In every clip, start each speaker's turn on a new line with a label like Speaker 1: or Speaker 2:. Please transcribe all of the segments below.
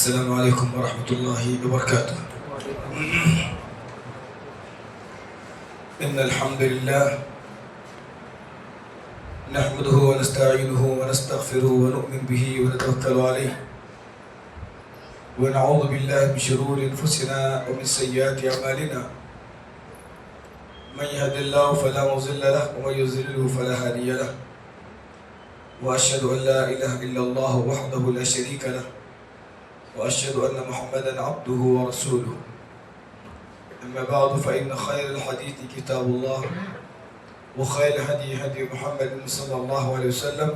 Speaker 1: السلام عليكم ورحمة الله وبركاته. إن الحمد لله نحمده ونستعينه ونستغفره ونؤمن به ونتوكل عليه ونعوذ بالله من شرور أنفسنا ومن سيئات أعمالنا. من يهد الله فلا مضل له ومن يضلل فلا هادي له. وأشهد أن لا إله إلا الله وحده لا شريك له وأشهد أن محمدًا عبده ورسوله. أما بعد فإن خير الحديث كتاب الله وخير الهدي هدي محمد صلى الله عليه وسلم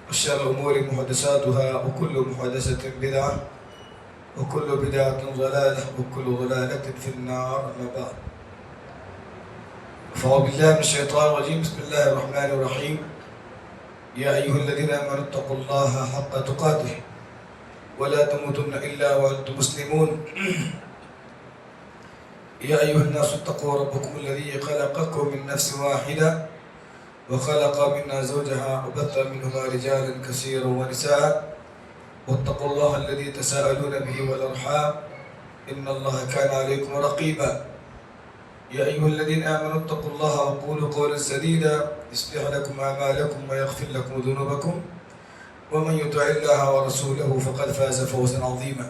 Speaker 1: وشر الأمور محدثاتها وكل محدثة بدعة وكل بدعة ضلالة وكل ضلالة في النار. أما بعد فأعوذ بالله من الشيطان الرجيم. بسم الله الرحمن الرحيم. يا أيها الذين آمنوا اتقوا الله حق تقاته ولا تموتن إلا وأنتم مسلمون. يا أيها الناس اتقوا ربكم الذي خلقكم من نفس واحدة وخلق منها زوجها وبث منهما رجالا كثيرا ونساء واتقوا الله الذي تساءلون به والأرحام إن الله كان عليكم رقيبا. يا أيها الذين آمنوا اتقوا الله وقولوا قولا سديدا يصلح لكم أعمالكم ويغفر لكم ذنوبكم ومن يطع الله ورسوله فقد فاز فوزا عظيما.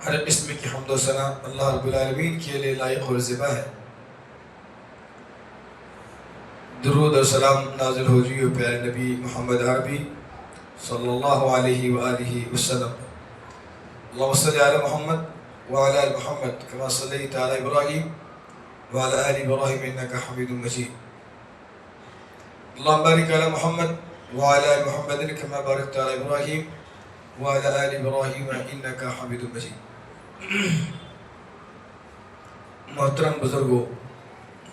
Speaker 1: ہر قسم کی حمد و ثنا اللہ رب العالمین کے لیے لائق اور زیبا ہے. درود اور سلام نازل ہو جی پیارے نبی محمد عربی صلی اللہ علیہ وآلہ وسلم. اللہم صلی علی محمد وعلی آل محمد کما صلیت علی ابراہیم وعلی آل ابراہیم انکا حمید مجید. اللہم بارک علی محمد وعلی آل محمد کما بارکت علی ابراہیم وعلی آل ابراہیم انکا حمید مجید. محترم بزرگوں،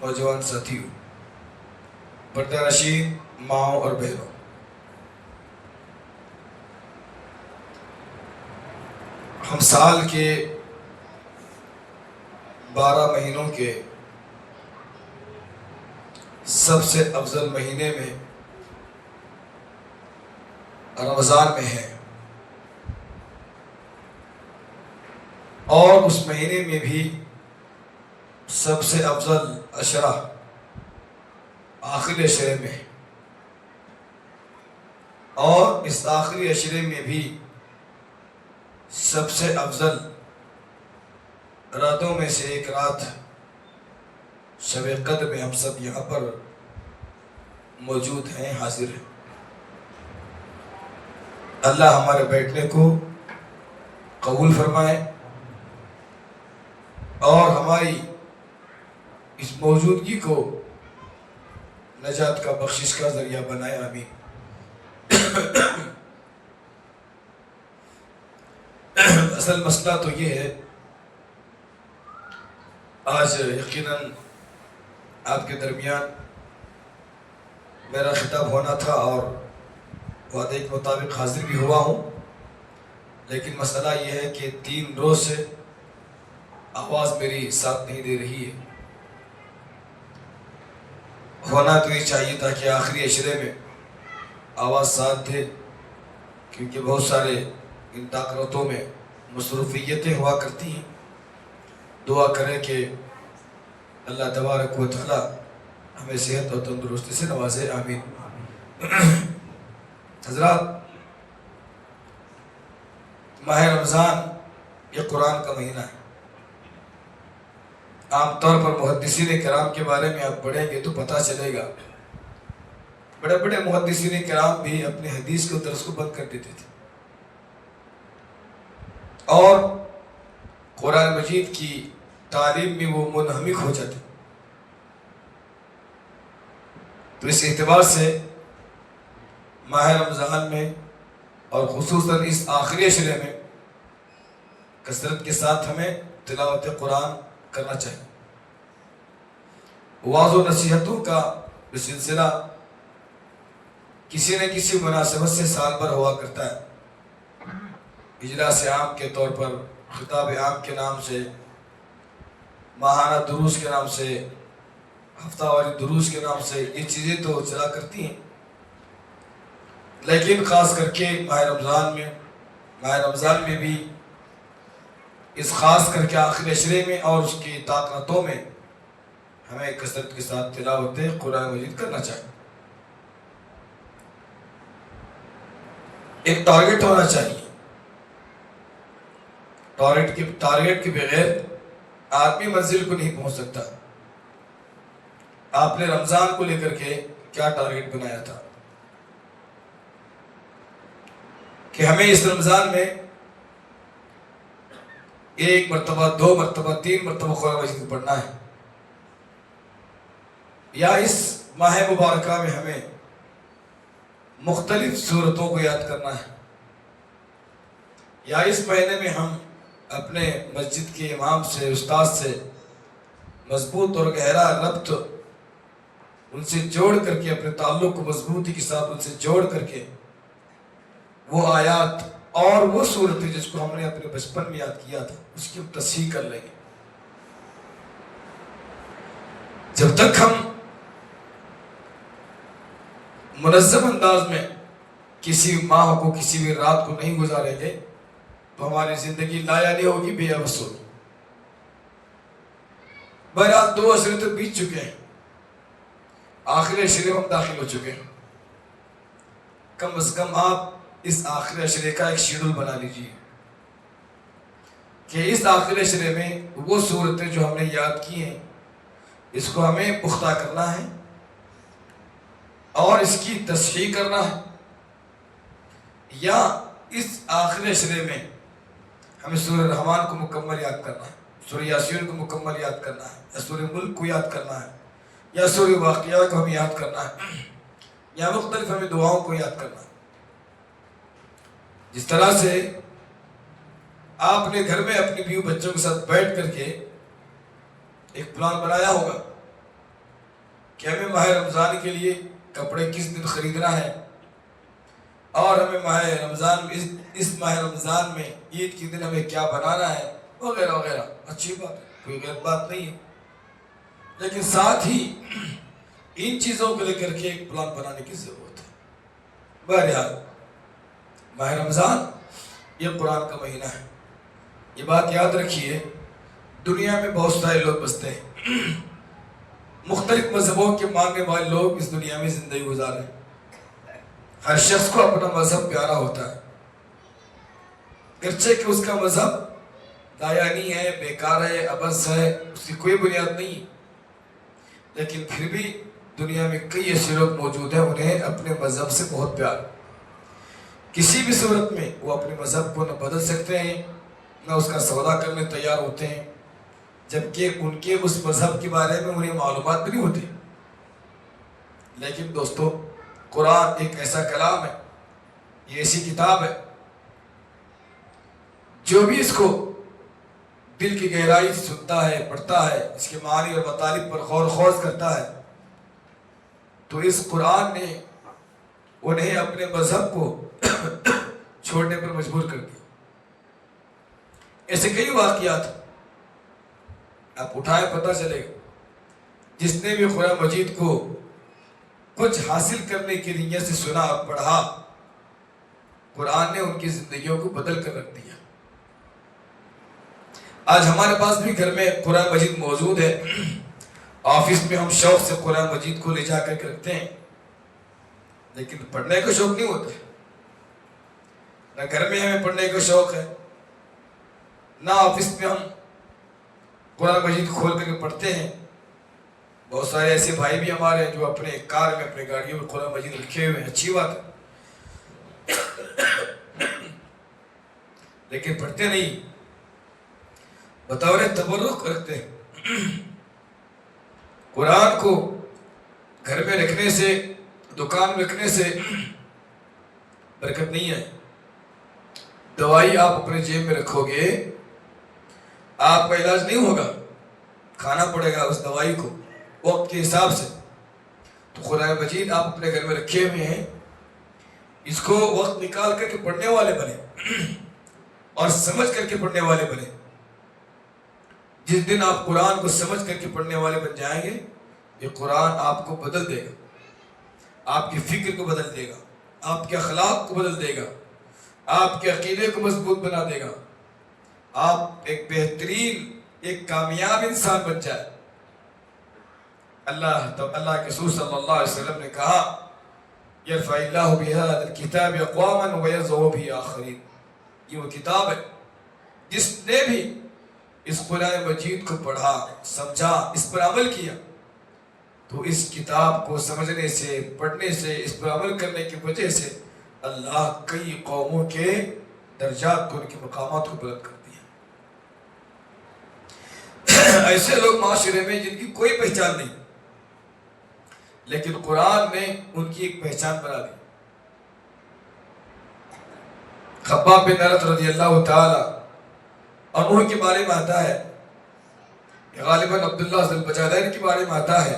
Speaker 1: نوجوان ساتھیوں، پردہ نشین ماؤں اور بہنوں، ہم سال کے 12 مہینوں کے سب سے افضل مہینے میں رمضان میں ہیں، اور اس مہینے میں بھی سب سے افضل عشرہ آخری عشرے میں، اور اس آخری عشرے میں بھی سب سے افضل راتوں میں سے ایک رات شب قدر میں ہم سب یہاں پر موجود ہیں، حاضر ہیں. اللہ ہمارے بیٹھنے کو قبول فرمائے اور ہماری اس موجودگی کو نجات کا بخشش کا ذریعہ بنائے. آمین. اصل مسئلہ تو یہ ہے، آج یقیناً آپ کے درمیان میرا خطاب ہونا تھا اور وعدے کے مطابق حاضر بھی ہوا ہوں، لیکن مسئلہ یہ ہے کہ 3 روز سے آواز میری ساتھ نہیں دے رہی ہے. ہونا تو یہ چاہیے تھا کہ آخری عشرے میں آواز ساتھ دے، کیونکہ بہت سارے ان تاکرتوں میں مصروفیتیں ہوا کرتی ہیں. دعا کریں کہ اللہ تبارک و تعالی ہمیں صحت اور تندرستی سے نوازے. آمین. حضرات، ماہ رمضان یہ قرآن کا مہینہ ہے. عام طور پر محدثین کرام کے بارے میں آپ پڑھیں گے تو پتہ چلے گا، بڑے بڑے محدثین کرام بھی اپنے حدیث کو درس کو بند کر دیتے تھے اور قرآن مجید کی تعلیم میں وہ منہمک ہو جاتے. تو اس اعتبار سے ماہ رمضان میں اور خصوصاً اس آخری عشرے میں کثرت کے ساتھ ہمیں تلاوت قرآن کرنا چاہیے. واعظ و نصیحتوں کا سلسلہ کسی نہ کسی مناسبت سے سال بھر ہوا کرتا ہے. اجلاس عام کے طور پر، خطاب عام کے نام سے، ماہانہ دروس کے نام سے، ہفتہ واری دروس کے نام سے یہ چیزیں تو چلا کرتی ہیں، لیکن خاص کر کے ماہ رمضان میں بھی اس خاص کر کے آخر عشرے میں اور اس کی طاقتوں میں ہمیں کثرت کے ساتھ تلاوت قرآن مجید کرنا چاہیے. ایک ٹارگٹ ہونا چاہیے. ٹارگٹ کے بغیر آدمی منزل کو نہیں پہنچ سکتا. آپ نے رمضان کو لے کر کے کیا ٹارگٹ بنایا تھا کہ ہمیں اس رمضان میں 1 مرتبہ 2 مرتبہ 3 مرتبہ قرآن مجید پڑھنا ہے، یا اس ماہ مبارکہ میں ہمیں مختلف سورتوں کو یاد کرنا ہے، یا اس مہینے میں ہم اپنے مسجد کے امام سے استاد سے مضبوط اور گہرا ربط ان سے جوڑ کر کے اپنے تعلق کو مضبوطی کے ساتھ ان سے جوڑ کر کے وہ آیات اور وہ صورتیں جس کو ہم نے اپنے بچپن میں یاد کیا تھا اس کی تصحیح کر لیں گے. جب تک ہم منظم انداز میں کسی ماہ کو کسی بھی رات کو نہیں گزاریں گے تو ہماری زندگی لا یعنی ہوگی، بے عوض ہوگی. بہرحال 2 عشرے تو بیت چکے ہیں، آخر عشرے میں ہم داخل ہو چکے ہیں. کم از کم آپ اس آخر عشرے کا ایک شیڈول بنا لیجیے کہ اس آخر عشرے میں وہ صورتیں جو ہم نے یاد کی ہیں اس کو ہمیں پختہ کرنا ہے اور اس کی تصحیح کرنا ہے، یا اس آخر عشرے میں ہمیں سورہ رحمان کو مکمل یاد کرنا ہے، سورہ یاسین کو مکمل یاد کرنا ہے، یا سورہ ملک کو یاد کرنا ہے، یا سورہ واقعہ کو ہمیں یاد کرنا ہے، یا مختلف ہمیں دعاؤں کو یاد کرنا ہے. جس طرح سے آپ نے گھر میں اپنی بیوی بچوں کے ساتھ بیٹھ کر کے ایک پلان بنایا ہوگا کہ ہمیں ماہ رمضان کے لیے کپڑے کس دن خریدنا ہے، اور ہمیں اس ماہ رمضان میں عید کے دن ہمیں کیا بنانا ہے، وغیرہ وغیرہ. اچھی بات ہے، کوئی غلط بات نہیں ہے، لیکن ساتھ ہی ان چیزوں کو لے کر کے ایک پلان بنانے کی ضرورت ہے. بہرحال ماہ رمضان یہ قرآن کا مہینہ ہے. یہ بات یاد رکھیے، دنیا میں بہت سارے لوگ بستے ہیں، مختلف مذہبوں کے ماننے والے لوگ اس دنیا میں زندگی گزار رہے ہیں. ہر شخص کو اپنا مذہب پیارا ہوتا ہے، گرچہ کہ اس کا مذہب دایانی ہے، بیکار ہے، عبث ہے، اس کی کوئی بنیاد نہیں، لیکن پھر بھی دنیا میں کئی ایسے لوگ موجود ہیں انہیں اپنے مذہب سے بہت پیار. کسی بھی صورت میں وہ اپنے مذہب کو نہ بدل سکتے ہیں نہ اس کا سودا کرنے تیار ہوتے ہیں، جبکہ ان کے اس مذہب کے بارے میں انہیں معلومات بھی نہیں ہوتی. لیکن دوستو، قرآن ایک ایسا کلام ہے، یہ ایسی کتاب ہے جو بھی اس کو دل کی گہرائی سے سنتا ہے، پڑھتا ہے، اس کے معنی اور مطالب پر غور خوض کرتا ہے، تو اس قرآن نے انہیں اپنے مذہب کو چھوڑنے پر مجبور کر دیا. ایسے کئی واقعات آپ اٹھائے پتہ چلے گا، جس نے بھی قرآن مجید کو کچھ حاصل کرنے کی نیت سے سنا اور پڑھا، قرآن نے ان کی زندگیوں کو بدل کر رکھ دیا. آج ہمارے پاس بھی گھر میں قرآن مجید موجود ہے، آفس میں ہم شوق سے قرآن مجید کو لے جا کر کے رکھتے ہیں، لیکن پڑھنے کا شوق نہیں ہوتا. نہ گھر میں ہمیں پڑھنے کا شوق ہے، نہ آفس میں ہم قرآن مجید کھول کر کے پڑھتے ہیں. بہت سارے ایسے بھائی بھی ہمارے ہیں جو اپنے کار میں اپنے گاڑیوں میں قرآن مجید رکھے ہوئے ہیں، اچھی بات ہے، لیکن پڑھتے نہیں، بطور تبرک رکھتے ہیں. قرآن کو گھر میں رکھنے سے، دکان میں رکھنے سے برکت نہیں ہے. دوائی آپ اپنے جیب میں رکھو گے، آپ کا علاج نہیں ہوگا، کھانا پڑے گا اس دوائی کو وقت کے حساب سے. تو قرآن مجید آپ اپنے گھر میں رکھے ہوئے ہیں، اس کو وقت نکال کر کے پڑھنے والے بنے اور سمجھ کر کے پڑھنے والے بنے. جس دن آپ قرآن کو سمجھ کر کے پڑھنے والے بن جائیں گے، یہ قرآن آپ کو بدل دے گا، آپ کی فکر کو بدل دے گا، آپ کے اخلاق کو بدل دے گا، آپ کے عقیدے کو مضبوط بنا دے گا، آپ ایک بہترین ایک کامیاب انسان بن جائے۔ اللہ کے رسول صلی اللہ علیہ وسلم نے کہا یرفع اللہ بہذا الکتاب اقواما ویضع بہ آخرین، یہ وہ کتاب ہے جس نے بھی اس قرآن مجید کو پڑھا، سمجھا، اس پر عمل کیا، تو اس کتاب کو سمجھنے سے، پڑھنے سے، اس پر عمل کرنے کی وجہ سے اللہ کئی قوموں کے درجات کو، ان کے مقامات کو بلند کر دیا۔ ایسے لوگ معاشرے میں جن کی کوئی پہچان نہیں، لیکن قرآن نے ان کی ایک پہچان بنا دی۔ خباب بن ارت رضی اللہ تعالی عنہ کے بارے میں آتا ہے، غالباً عبداللہ ذو البجادین کے بارے میں آتا ہے،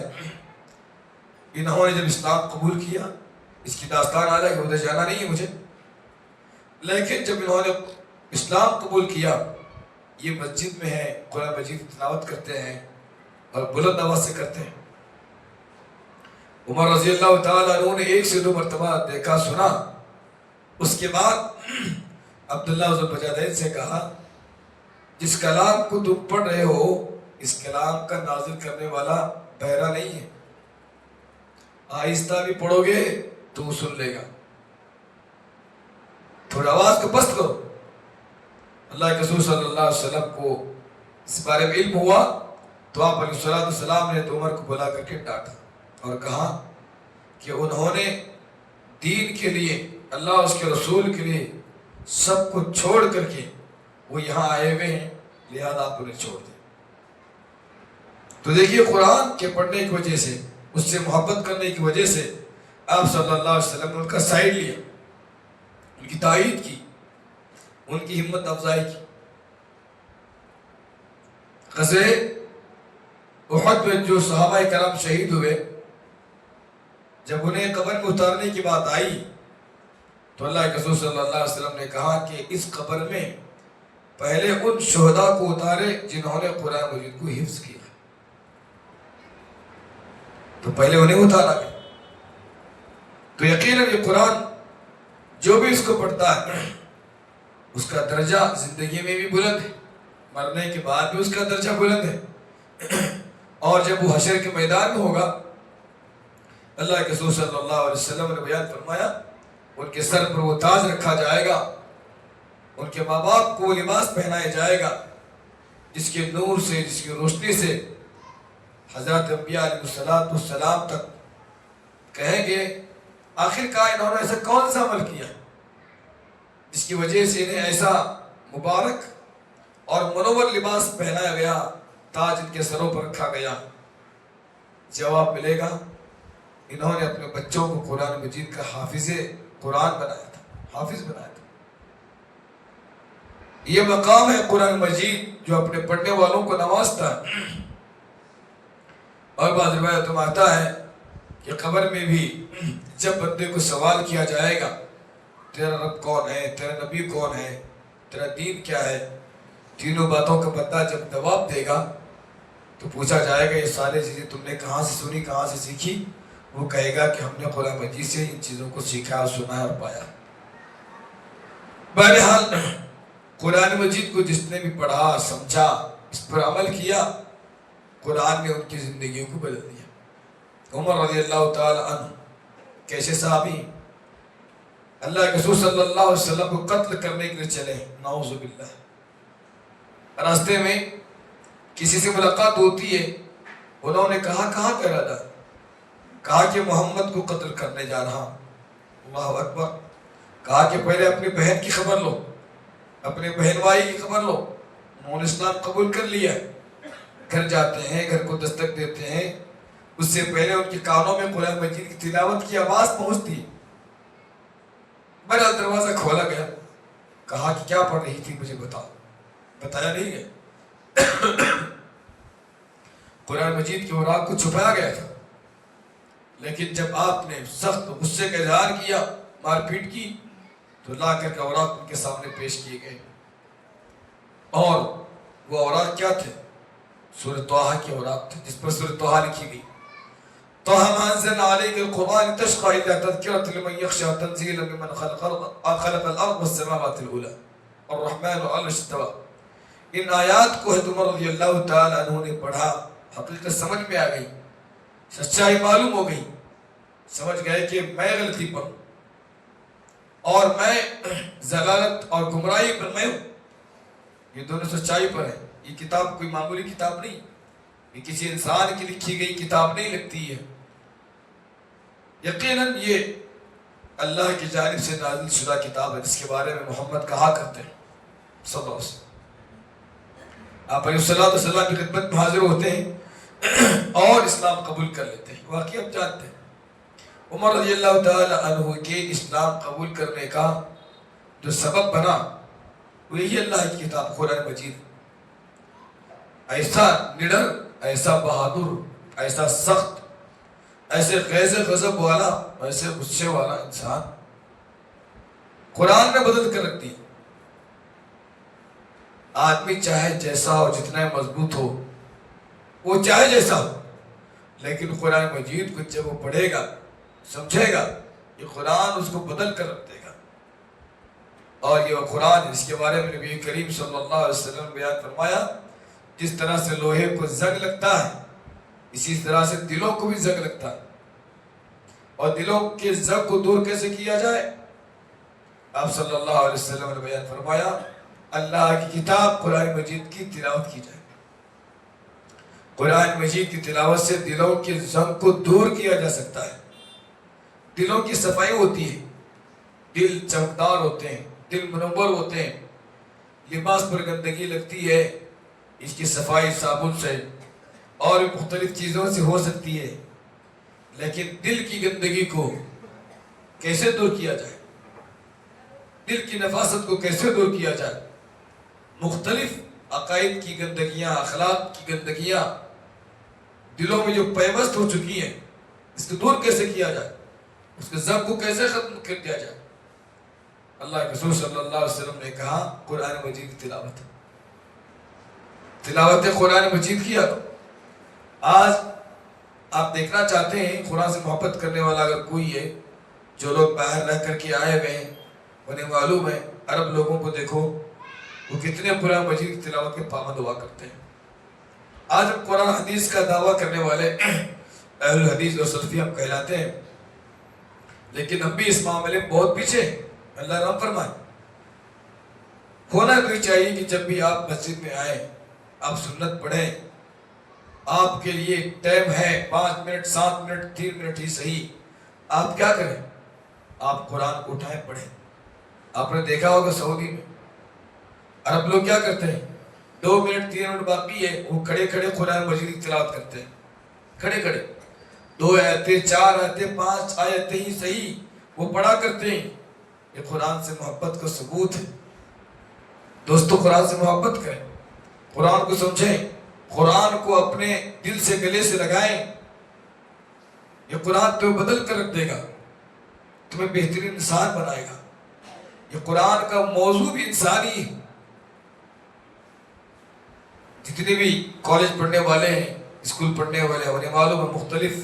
Speaker 1: انہوں نے جب اسلام قبول کیا، اس کی داستان آ جائے، ادھر جانا نہیں ہے مجھے، لیکن جب انہوں نے اسلام قبول کیا، یہ مسجد میں ہے، قرآن مجید کی تلاوت کرتے ہیں اور بلند آواز سے کرتے ہیں۔ عمر رضی اللہ تعالیٰ عنہ نے 1 سے 2 مرتبہ دیکھا، سنا، اس کے بعد عبداللہ ذو البجادین سے کہا جس کلام کو تم پڑھ رہے ہو، اس کلام کا نازل کرنے والا بہرا نہیں ہے، آہستہ بھی پڑھو گے تو سن لے گا، تھوڑا آواز کو پست کرو۔ اللہ کے رسول صلی اللہ علیہ وسلم کو اس بارے میں علم ہوا تو آپ علیہ السلام نے تو عمر کو بلا کر کے ڈانٹا اور کہا کہ انہوں نے دین کے لیے، اللہ اس کے رسول کے لیے سب کو چھوڑ کر کے وہ یہاں آئے ہوئے ہیں، لہذا آپ انہیں چھوڑ دیں۔ تو دیکھیے قرآن کے پڑھنے کی وجہ سے، اس سے محبت کرنے کی وجہ سے آپ صلی اللہ علیہ وسلم نے ان کا سائڈ لیا، ان کی تائید کی، ان کی ہمت افزائی کی۔ غزوہ احد میں جو صحابہ کرام شہید ہوئے، جب انہیں قبر میں اتارنے کی بات آئی تو اللہ کے رسول صلی اللہ علیہ وسلم نے کہا کہ اس قبر میں پہلے ان شہداء کو اتارے جنہوں نے قرآن مجید کو حفظ کیا، تو پہلے انہیں اتارا گیا۔ تو یقیناً یہ قرآن جو بھی اس کو پڑھتا ہے اس کا درجہ زندگی میں بھی بلند ہے، مرنے کے بعد بھی اس کا درجہ بلند ہے، اور جب وہ حشر کے میدان میں ہوگا، اللہ کے رسول صلی اللہ علیہ وسلم نے بیان فرمایا ان کے سر پر وہ تاج رکھا جائے گا، ان کے ماں باپ کو وہ لباس پہنایا جائے گا جس کے نور سے، جس کی روشنی سے حضرت انبیاء علیہ السلام تک کہیں گے آخر کار انہوں نے ایسا کون سا عمل کیا جس کی وجہ سے انہیں ایسا مبارک اور منور لباس پہنایا گیا، تاج ان کے سروں پر رکھا گیا۔ جواب ملے گا انہوں نے اپنے بچوں کو قرآن مجید کا حافظ قرآن بنایا تھا، حافظ بنایا تھا۔ یہ مقام ہے قرآن مجید جو اپنے پڑھنے والوں کو نوازتا ہے۔ اور بعض روایتوں میں آتا ہے کہ قبر میں بھی جب بندے کو سوال کیا جائے گا تیرا رب کون ہے، تیرا نبی کون ہے، تیرا دین کیا ہے، تینوں باتوں کا بندہ جب جواب دے گا تو پوچھا جائے گا یہ سارے چیزیں تم نے کہاں سے سنی، کہاں سے سیکھی؟ وہ کہے گا کہ ہم نے قرآن مجید سے ان چیزوں کو سیکھا اور سنا اور پایا۔ بہرحال قرآن مجید کو جس نے بھی پڑھا، سمجھا، اس پر عمل کیا، قرآن نے ان کی زندگیوں کو بدل دیا۔ عمر رضی اللہ تعالی عنہ کیسے صحابی، اللہ کے رسول صلی اللہ علیہ وسلم کو قتل کرنے کے لیے چلے، نعوذ باللہ، راستے میں کسی سے ملاقات ہوتی ہے، انہوں نے کہا کہاں کا ارادہ؟ کہا کہ محمد کو قتل کرنے جا رہا ہوں۔ اللہ اکبر۔ کہا کہ پہلے اپنی بہن کی خبر لو، اپنے بہن بھائی کی خبر لو، انہوں نے اسلام قبول کر لیا۔ گھر جاتے ہیں، گھر کو دستک دیتے ہیں، اس سے پہلے ان کے کانوں میں قرآن مجید کی تلاوت کی آواز پہنچتی۔ میرا دروازہ کھولا گیا، کہا کہ کیا پڑھ رہی تھی مجھے بتاؤ، بتایا نہیں گیا۔ قرآن مجید کے اوراق کو چھپایا گیا تھا، لیکن جب آپ نے سخت غصے کا اظہار کیا، مار پیٹ کی، تو لا کر کے اوراق ان کے سامنے پیش کیے گئے، اور وہ اوراق کیا تھے؟ سورۃ طٰہٰ کے اوراق تھے، جس پر سورۃ طٰہٰ لکھی گئی۔ طه أنزلنا عليك القرآن تشقى إلا تذكرة لمن يخشى تنزيلا ممن خلق الأرض والسماوات الأولى الرحمن على العرش استوى. ان آیات کو حضرت عمر رضی اللہ تعالیٰ عنہ نے پڑھا، حقیقت سمجھ میں آ گئی، سچائی معلوم ہو گئی، سمجھ گئے کہ میں غلطی پر ہوں اور میں ضلالت اور گمراہی پر میں ہوں، یہ دونوں سچائی پر ہیں. یہ کتاب کوئی معمولی کتاب نہیں، یہ کسی انسان کی لکھی گئی کتاب نہیں لگتی ہے، یقیناً یہ اللہ کی جانب سے نازل شدہ کتاب ہے جس کے بارے میں محمد کہا کرتے ہیں صلی اللہ علیہ وسلم. آپ علیہ السلام کی خدمت میں حاضر ہوتے ہیں اور اسلام قبول کر لیتے ہیں. واقعی ہم جانتے ہیں عمر رضی اللہ تعالیٰ عنہ کے اسلام قبول کرنے کا جو سبب بنا وہ یہی اللہ کی کتاب قرآن مجید. ایسا نڈر، ایسا بہادر، ایسا سخت، ایسے غیظ غضب والا، ایسے غصے والا انسان قرآن نے بدل کر رکھ دی. آدمی چاہے جیسا ہو، جتنا مضبوط ہو، وہ چاہے جیسا ہو، لیکن قرآن مجید کو جب وہ پڑھے گا، سمجھے گا، یہ قرآن اس کو بدل کر رکھ دے گا. اور یہ وہ قرآن جس کے بارے میں نبی کریم صلی اللہ علیہ وسلم بیان فرمایا، جس طرح سے لوہے کو زنگ لگتا ہے اسی طرح سے دلوں کو بھی زنگ لگتا ہے. اور دلوں کے زنگ کو دور کیسے کیا جائے؟ آپ صلی اللہ علیہ وسلم نے بیان فرمایا اللہ کی کتاب قرآن مجید کی تلاوت کی جائے. قرآن مجید کی تلاوت سے دلوں کے زنگ کو دور کیا جا سکتا ہے. دلوں کی صفائی ہوتی ہے، دل چمکدار ہوتے ہیں، دل منور ہوتے ہیں. لباس پر گندگی لگتی ہے، اس کی صفائی صابن سے اور مختلف چیزوں سے ہو سکتی ہے، لیکن دل کی گندگی کو کیسے دور کیا جائے؟ دل کی نفاست کو کیسے دور کیا جائے؟ مختلف عقائد کی گندگیاں، اخلاق کی گندگیاں دلوں میں جو پیوست ہو چکی ہیں، اس کو دور کیسے کیا جائے؟ اس کے زنگ کو کیسے ختم کر دیا جائے؟ اللہ کے رسول صلی اللہ علیہ وسلم نے کہا قرآن مجید کی تلاوت. تلاوت قرآن مجید کیا. آج آپ دیکھنا چاہتے ہیں قرآن سے محبت کرنے والا اگر کوئی ہے، جو لوگ باہر رہ کر کے آئے ہوئے ہیں، انہیں معلوم ہے عرب لوگوں کو دیکھو وہ کتنے قرآن مجید کی تلاوت کے پابند ہوا کرتے ہیں. آج ہم قرآن حدیث کا دعویٰ کرنے والے اہل الحدیث اور سلفی ہم کہلاتے ہیں، لیکن ہم بھی اس معاملے میں بہت پیچھے ہیں. اللہ رحم فرمائے. ہونا بھی چاہیے کہ جب بھی آپ مسجد میں آئیں آپ سنت پڑھیں. آپ کے لیے ٹائم ہے 5 منٹ 7 منٹ 3 منٹ ہی صحیح، آپ کیا کریں؟ آپ قرآن کو اٹھائیں پڑھیں. آپ نے دیکھا ہوگا سعودی میں عرب لوگ کیا کرتے ہیں، 2 منٹ 3 منٹ باقی ہے وہ کھڑے کھڑے قرآن مجید کی تلاوت کرتے ہیں. کھڑے کھڑے 2 آیتیں 4 آیتیں 5 آیتیں ہی صحیح وہ پڑھا کرتے ہیں. یہ قرآن سے محبت کا ثبوت ہے. دوستو قرآن سے محبت کریں، قرآن کو سمجھیں، قرآن کو اپنے دل سے گلے سے لگائیں. یہ قرآن تمہیں بدل کر رکھ دے گا، تمہیں بہترین انسان بنائے گا. یہ قرآن کا موضوع بھی انسانی ہے. جتنے بھی کالج پڑھنے والے ہیں، اسکول پڑھنے والے ہیں، انہیں معلوم ہے مختلف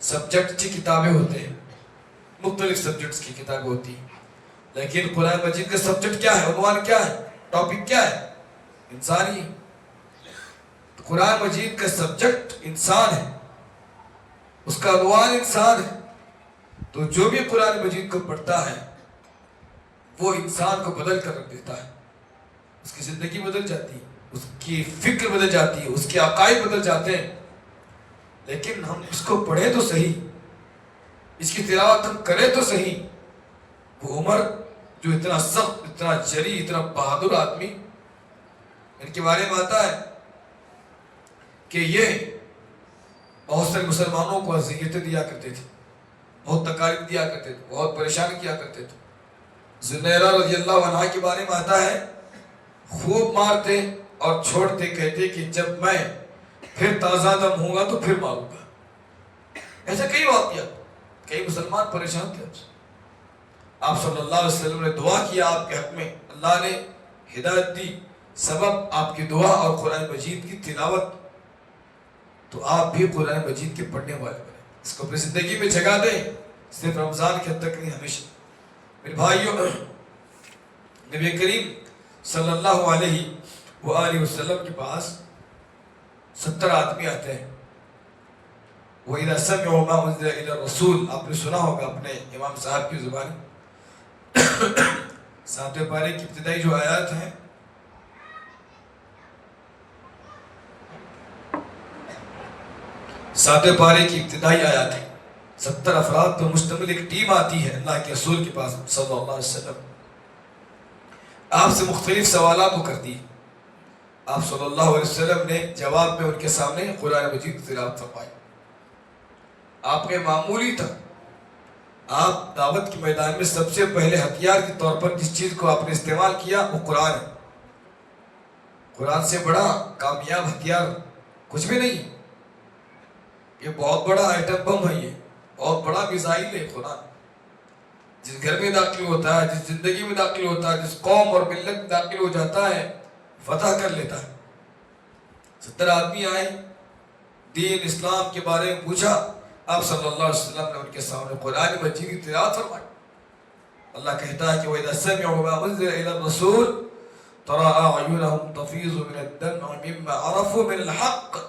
Speaker 1: سبجیکٹ کی کتابیں ہوتے ہیں، مختلف سبجیکٹس کی کتابیں ہوتی ہیں. لیکن قرآن مجید کا سبجیکٹ کیا ہے، عنوان کیا ہے، ٹاپک کیا ہے؟ انسانی. قرآن مجید کا سبجیکٹ انسان ہے، اس کا عنوان انسان ہے. تو جو بھی قرآن مجید کو پڑھتا ہے وہ انسان کو بدل کر رکھ دیتا ہے. اس کی زندگی بدل جاتی ہے، اس کی فکر بدل جاتی ہے، اس کے عقائد بدل جاتے ہیں. لیکن ہم اس کو پڑھیں تو صحیح، اس کی تلاوت ہم کریں تو صحیح. وہ عمر جو اتنا سخت، اتنا جری، اتنا بہادر آدمی، ان کے بارے میں آتا ہے کہ یہ بہت سے مسلمانوں کو اذیتیں دیا کرتے تھے، بہت تکالیف دیا کرتے تھے، بہت پریشان کیا کرتے تھے. زنیرہ رضی اللہ عنہ کے بارے میں آتا ہے خوب مارتے اور چھوڑتے، کہتے کہ جب میں پھر تازہ دم ہوں گا تو پھر ماروں گا. ایسا کئی واقعات، کئی مسلمان پریشان تھے. آپ صلی اللہ علیہ وسلم نے دعا کیا آپ کے حق میں، اللہ نے ہدایت دی، سبب آپ کی دعا اور قرآن مجید کی تلاوت. تو آپ بھی قرآن مجید کے پڑھنے والے بنے. اس کو اپنی زندگی میں جگہ دیں، صرف رمضان کے حد تک نہیں، ہمیشہ۔ میرے بھائیوں، نبی کریم صلی اللہ علیہ وآلہ وسلم کے پاس 70 آدمی آتے ہیں۔ وَإِذَا سَمِعُوا مَا أُنزِلَ إِلَى الرَّسُولِ، آپ نے سنا ہوگا اپنے امام صاحب کی زبان۔ 7ویں پارے کی ابتدائی جو آیات ہیں، ساتویں پارے کی ابتدائی آیات ہیں، 70 افراد پر مشتمل ایک ٹیم آتی ہے اللہ کے رسول کے پاس صلی اللہ علیہ وسلم۔ آپ سے مختلف سوالات وہ کرتی ہے۔ آپ صلی اللہ علیہ وسلم نے جواب میں ان کے سامنے قرآن مجید کی تلاوت فرمائی۔ آپ نے معمولی تھا، آپ دعوت کے میدان میں سب سے پہلے ہتھیار کے طور پر جس چیز کو آپ نے استعمال کیا وہ قرآن ہے۔ قرآن سے بڑا کامیاب ہتھیار کچھ بھی نہیں۔ یہ بہت بڑا ایٹم بم ہے، یہ بہت بڑا میزائل ہے قرآن۔ جس گھر میں داخل ہوتا ہے، جس زندگی میں داخل ہوتا ہے، جس قوم اور ملت میں داخل ہو جاتا ہے، فتح کر لیتا ہے۔ 70 آدمی آئے، دین اسلام کے بارے میں پوچھا، آپ صلی اللہ علیہ وسلم نے ان کے سامنے قرآن مجید کی تلاوت فرمائی۔ اللہ کہتا ہے کہ وَإِذَا سَمِعُوا مَا أُنزِلَ إِلَى الرَّسُولِ تَرَىٰ أَعْيُنَهُمْ تَفِيضُ مِنَ الدَّمْعِ مِمَّا عَرَفُوا مِنَ الْحَقِّ،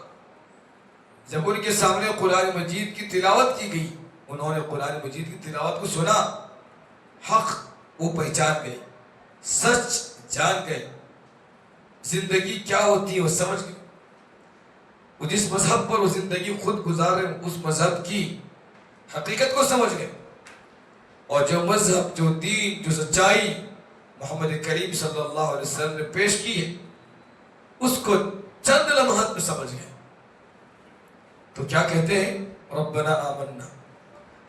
Speaker 1: جب ان کے سامنے قرآن مجید کی تلاوت کی گئی، انہوں نے قرآن مجید کی تلاوت کو سنا، حق وہ پہچان گئے، سچ جان گئے، زندگی کیا ہوتی ہے وہ سمجھ گئے۔ وہ جس مذہب پر وہ زندگی خود گزار رہے ہیں، اس مذہب کی حقیقت کو سمجھ گئے، اور جو مذہب، جو دین، جو سچائی محمد کریم صلی اللہ علیہ وسلم نے پیش کی ہے، اس کو چند لمحات میں سمجھ گئے۔ تو کیا کہتے ہیں؟ ربنا آمنا،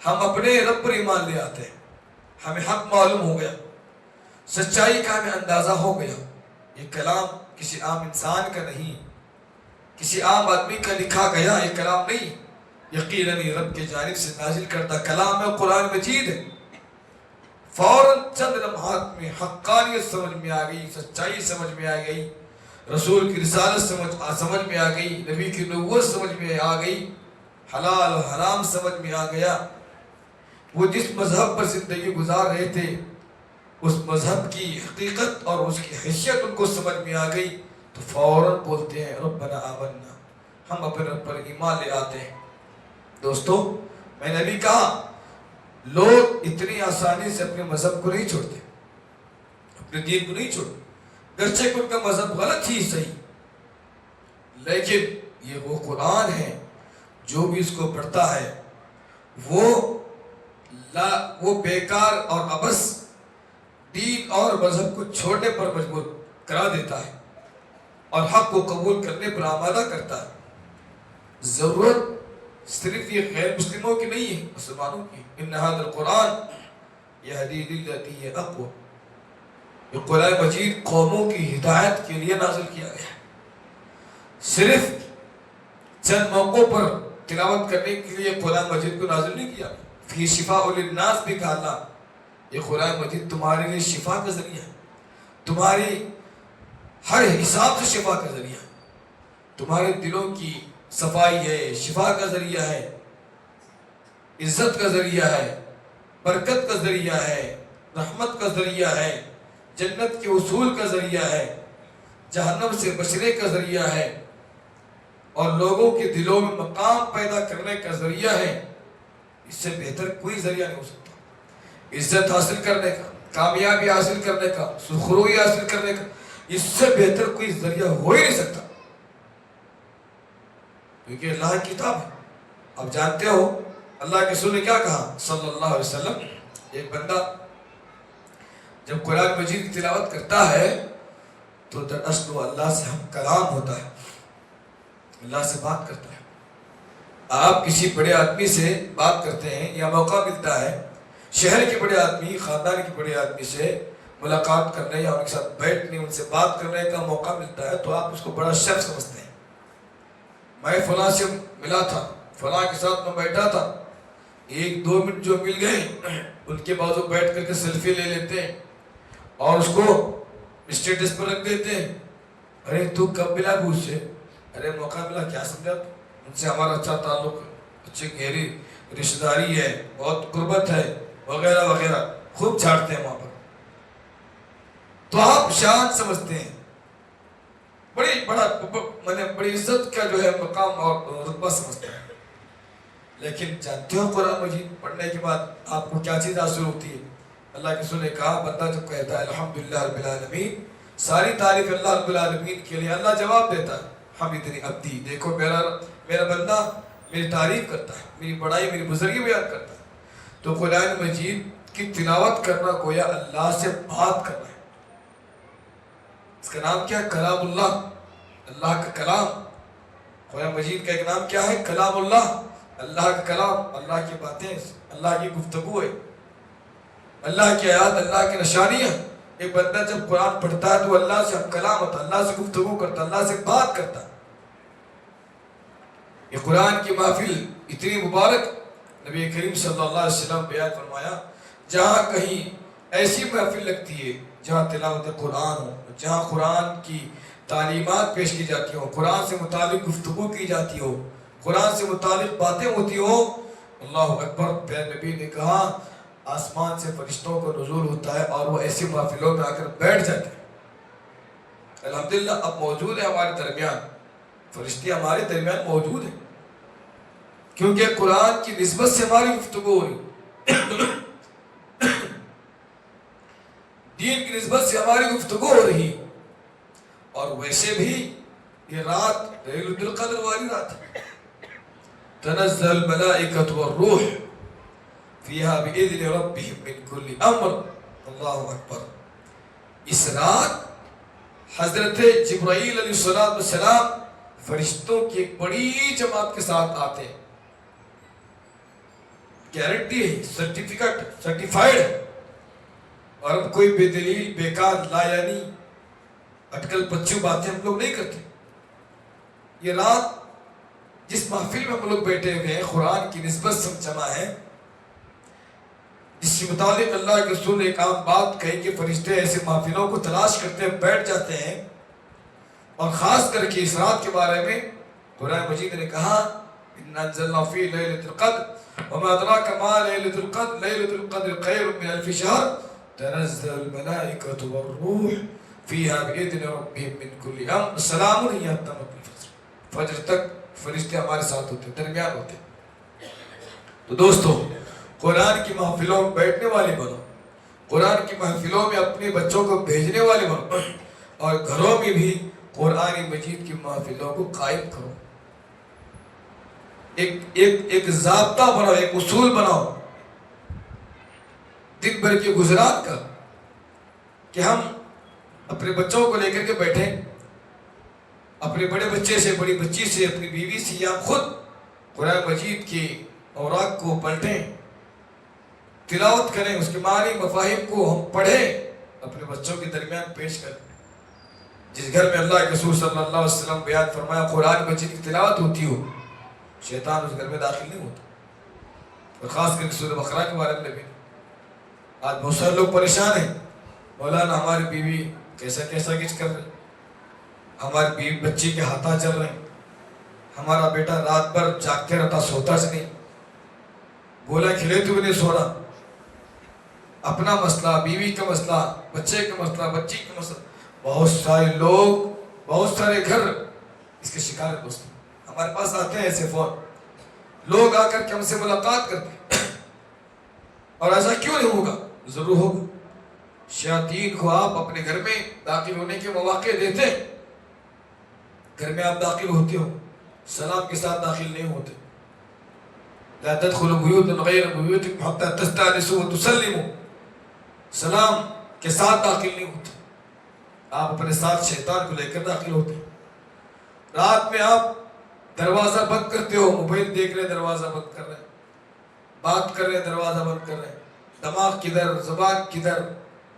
Speaker 1: ہم اپنے رب پر ایمان لے آتے ہیں، ہمیں حق معلوم ہو گیا، سچائی کا ہمیں اندازہ ہو گیا۔ یہ کلام کسی عام انسان کا نہیں، کسی عام آدمی کا لکھا گیا یہ کلام نہیں، یقیناً یہ رب کے جانب سے نازل کردہ کلام ہے، قرآن مجید ہے۔ فوراً چند لمحات میں حقانیت سمجھ میں آ گئی، سچائی سمجھ میں آ گئی، رسول کی رسالت سمجھ میں آ گئی، نبی کی نبوت سمجھ میں آ گئی، حلال و حرام سمجھ میں آ گیا۔ وہ جس مذہب پر زندگی گزار رہے تھے، اس مذہب کی حقیقت اور اس کی حیثیت ان کو سمجھ میں آ گئی، تو فوراً بولتے ہیں ربنا آمنا، ہم اپنے رب پر ایمان لے آتے ہیں۔ دوستو، میں نے بھی کہا، لوگ اتنی آسانی سے اپنے مذہب کو نہیں چھوڑتے، اپنے دین کو نہیں چھوڑتے، گرچہ کہ ان کا مذہب غلط ہی صحیح، لیکن یہ وہ قرآن ہے، جو بھی اس کو پڑھتا ہے وہ بیکار اور عبث دین اور مذہب کو چھوڑنے پر مجبور کرا دیتا ہے، اور حق کو قبول کرنے پر آمادہ کرتا ہے۔ ضرورت صرف یہ غیر مسلموں کی نہیں ہے، مسلمانوں کی۔ ان ھذا القرآن یہدی للتی ہی اقوم، یہ قرآن مجید قوموں کی ہدایت کے لیے نازل کیا گیا ہے۔ صرف چند موقعوں پر تلاوت کرنے کے لیے قرآن مجید کو نازل نہیں کیا۔ فی شفاء للناس بھی کہا اللہ، یہ قرآن مجید تمہارے لیے شفا کا ذریعہ ہے، تمہاری ہر حساب سے شفا کا ذریعہ ہے، تمہارے دلوں کی صفائی ہے، شفا کا ذریعہ ہے، عزت کا ذریعہ ہے، برکت کا ذریعہ ہے، رحمت کا ذریعہ ہے، جنت کے حصول کا ذریعہ ہے، جہنم سے بچنے کا ذریعہ ہے، اور لوگوں کے دلوں میں مقام پیدا کرنے کا ذریعہ ہے۔ اس سے بہتر کوئی ذریعہ نہیں ہو سکتا، عزت حاصل کرنے کا، کامیابی حاصل کرنے کا، سرخروئی حاصل کرنے کا، اس سے بہتر کوئی ذریعہ ہو ہی نہیں سکتا، کیونکہ اللہ کی کتاب ہے۔ اب جانتے ہو اللہ کے رسول نے کیا کہا صلی اللہ علیہ وسلم؟ ایک بندہ جب قرآن مجید کی تلاوت کرتا ہے تو دراصل اللہ سے ہم کلام ہوتا ہے، اللہ سے بات کرتا ہے۔ آپ کسی بڑے آدمی سے بات کرتے ہیں، یا موقع ملتا ہے شہر کے بڑے آدمی، خاندان کے بڑے آدمی سے ملاقات کرنے یا ان کے ساتھ بیٹھنے، ان سے بات کرنے کا موقع ملتا ہے، تو آپ اس کو بڑا شخص سمجھتے ہیں۔ میں فلاں سے ملا تھا، فلاں کے ساتھ میں بیٹھا تھا، 1-2 منٹ جو مل گئے ان کے بازو بیٹھ کر کے سیلفی لے لیتے ہیں اور اس کو اسٹیٹس پر رکھ دیتے ہیں۔ ارے تو کب ملا بھی اس سے؟ ارے موقع ملا، کیا سمجھا؟ ان سے ہمارا اچھا تعلق، اچھی گہری رشتہ داری ہے، بہت قربت ہے وغیرہ وغیرہ، خوب جھاڑتے ہیں وہاں پر. تو آپ شان سمجھتے ہیں، بڑی عزت کا جو ہے مقام اور رتبہ سمجھتے ہیں. لیکن جانتے ہو قرآن مجید پڑھنے کے بعد آپ کو کیا چیز حاصل ہوتی ہے؟ اللہ کے رسول نے کہا بندہ جب کہتا ہے الحمدللہ رب العالمین، ساری تعریف اللہ رب العالمین کے لیے، اللہ جواب دیتا ہے حمیدنی عبدی، دیکھو میرا بندہ میری تعریف کرتا ہے، میری بڑائی میری بزرگی بیان کرتا ہے. تو قرآن مجید کی تلاوت کرنا گویا اللہ سے بات کرنا ہے. اس کا نام کیا ہے؟ کلام اللہ، اللہ کا کلام. قرآن مجید کا ایک نام کیا ہے؟ کلام اللہ، اللہ کا کلام، اللہ کی باتیں، اللہ کی گفتگو ہے، اللہ کی آیات، اللہ کی نشانیاں. ایک بندہ جب قرآن پڑھتا ہے تو اللہ سے کلام ہوتا ہے، اللہ سے گفتگو کرتا ہے، اللہ سے بات کرتا ہے. یہ قرآن کی محفل اتنی مبارک، نبی کریم صلی اللہ علیہ وسلم بیان فرمایا جہاں کہیں ایسی محفل لگتی ہے جہاں تلاوت قرآن ہو، جہاں قرآن کی تعلیمات پیش کی جاتی ہوں، قرآن سے متعلق گفتگو کی جاتی ہو، قرآن سے متعلق باتیں ہوتی ہو، اللہ اکبر. پیارے نبی نے کہا آسمان سے فرشتوں کو نزول ہوتا ہے اور وہ ایسی محفلوں میں آ کر بیٹھ جاتے ہیں. الحمدللہ اب موجود ہے ہمارے درمیان، فرشتے ہمارے درمیان موجود ہیں، کیونکہ قرآن کی نسبت سے ہماری گفتگو ہو رہی، دین کی نسبت سے ہماری گفتگو ہو رہی. اور ویسے بھی یہ رات لیلۃ القدر والی رات ہے. تنزل الملائکۃ والروح فیہا بإذن ربہم من کل امر. اللہ اکبر. اس رات حضرت جبرائیل علیہ السلام فرشتوں کی ایک بڑی جماعت کے ساتھ آتے ہیں. گارنٹی ہے، سرٹیفکیٹ، سرٹیفائیڈ ہے. اور ہم کوئی بے دلیل بیکار لا یعنی اٹکل پچو باتیں ہم لوگ نہیں کرتے. یہ رات جس محفل میں ہم لوگ بیٹھے ہوئے ہیں، قرآن کی نسبت سے جمع ہے، جس کے متعلق اللہ کے رسول نے ایک عام بات کہی کہ فرشتے ایسے محفلوں کو تلاش کرتے ہیں، بیٹھ جاتے ہیں. اور خاص کر کے اس رات کے بارے میں قرآن مجید نے کہا اِنَّا أَنزَلْنَا فِي لَيْلَةِ الْقَدْرِ وَمَا أَدْرَاكَ مَا لَيْلَةُ الْقَدْرِ لَيْلَةُ الْقَدْرِ خَيْرٌ مِنْ أَلْفِ شَهْرٍ تَنَزَّلُ الْمَلَائِكَةُ وَالرُّوحُ فِيهَا بِإِذْنِ رَبِّهِمْ مِنْ كُلِّ أَمْرٍ سَلَامٌ هِيَ حَتَّىٰ مَطْلَعِ الْفَجْرِ. فجر تک فرشتے ہمارے ساتھ ہوتے ہیں، درمیان ہوتے ہیں. تو دوستو قرآن کی محفلوں میں بیٹھنے والے بنو، قرآن کی محفلوں میں اپنے بچوں کو بھیجنے والے بنو، اور گھروں میں بھی قرآن مجید کی محفلوں کو قائم کرو. ایک ضابطہ بناؤ، ایک اصول بناؤ دن بھر کی گزرات کا، کہ ہم اپنے بچوں کو لے کر کے بیٹھیں، اپنے بڑے بچے سے، بڑی بچی سے، اپنی بیوی سے، یا خود قرآن مجید کی اوراق کو پلٹیں، تلاوت کریں، اس کے معنی مفاہیم کو ہم پڑھیں، اپنے بچوں کے درمیان پیش کریں. جس گھر میں اللہ کے رسول صلی اللہ علیہ وسلم بیان فرمایا قرآن مجید کی تلاوت ہوتی ہو، شیطان اس گھر میں داخل نہیں ہوتا. اور خاص کر سورہ بقرہ کے بارے میں بھی آج بہت سارے لوگ پریشان ہیں، مولانا ہماری بیوی کیسا کچھ کر رہی، ہماری بیوی بچی کے ہاتھاں چل رہے ہیں، ہمارا بیٹا رات بھر جاگتے رہتا، سوتا سے نہیں، بولا کھلے تو بھی نہیں سو رہا. اپنا مسئلہ، بیوی کا مسئلہ، بچے کا مسئلہ، بچی کا مسئلہ. بہت سارے لوگ، بہت سارے گھر اس کے شکار ہیں. دوستوں ہمارے پاس آتے ہیں ایسے فون، لوگ آ کر کے ہم سے ملاقات کرتے ہیں. اور ایسا کیوں نہیں ہوگا؟ ضرور ہوگا. شیاطین کو آپ اپنے گھر میں داخل ہونے کے مواقع دیتے ہیں. گھر میں آپ داخل ہوتے ہو، سلام کے ساتھ داخل نہیں ہوتے. لا تدخلوا بیوتا غیر بیوتکم حتی تستأنسوا وتسلموا، سلام کے ساتھ داخل نہیں ہوتے. آپ اپنے ساتھ شیطان کو لے کر داخل ہوتے. رات میں آپ دروازہ بند کرتے ہو، موبائل دیکھ رہے، دروازہ بند کر رہے، بات کر رہے، دروازہ بند کر رہے، دماغ کدھر، زبان کدھر،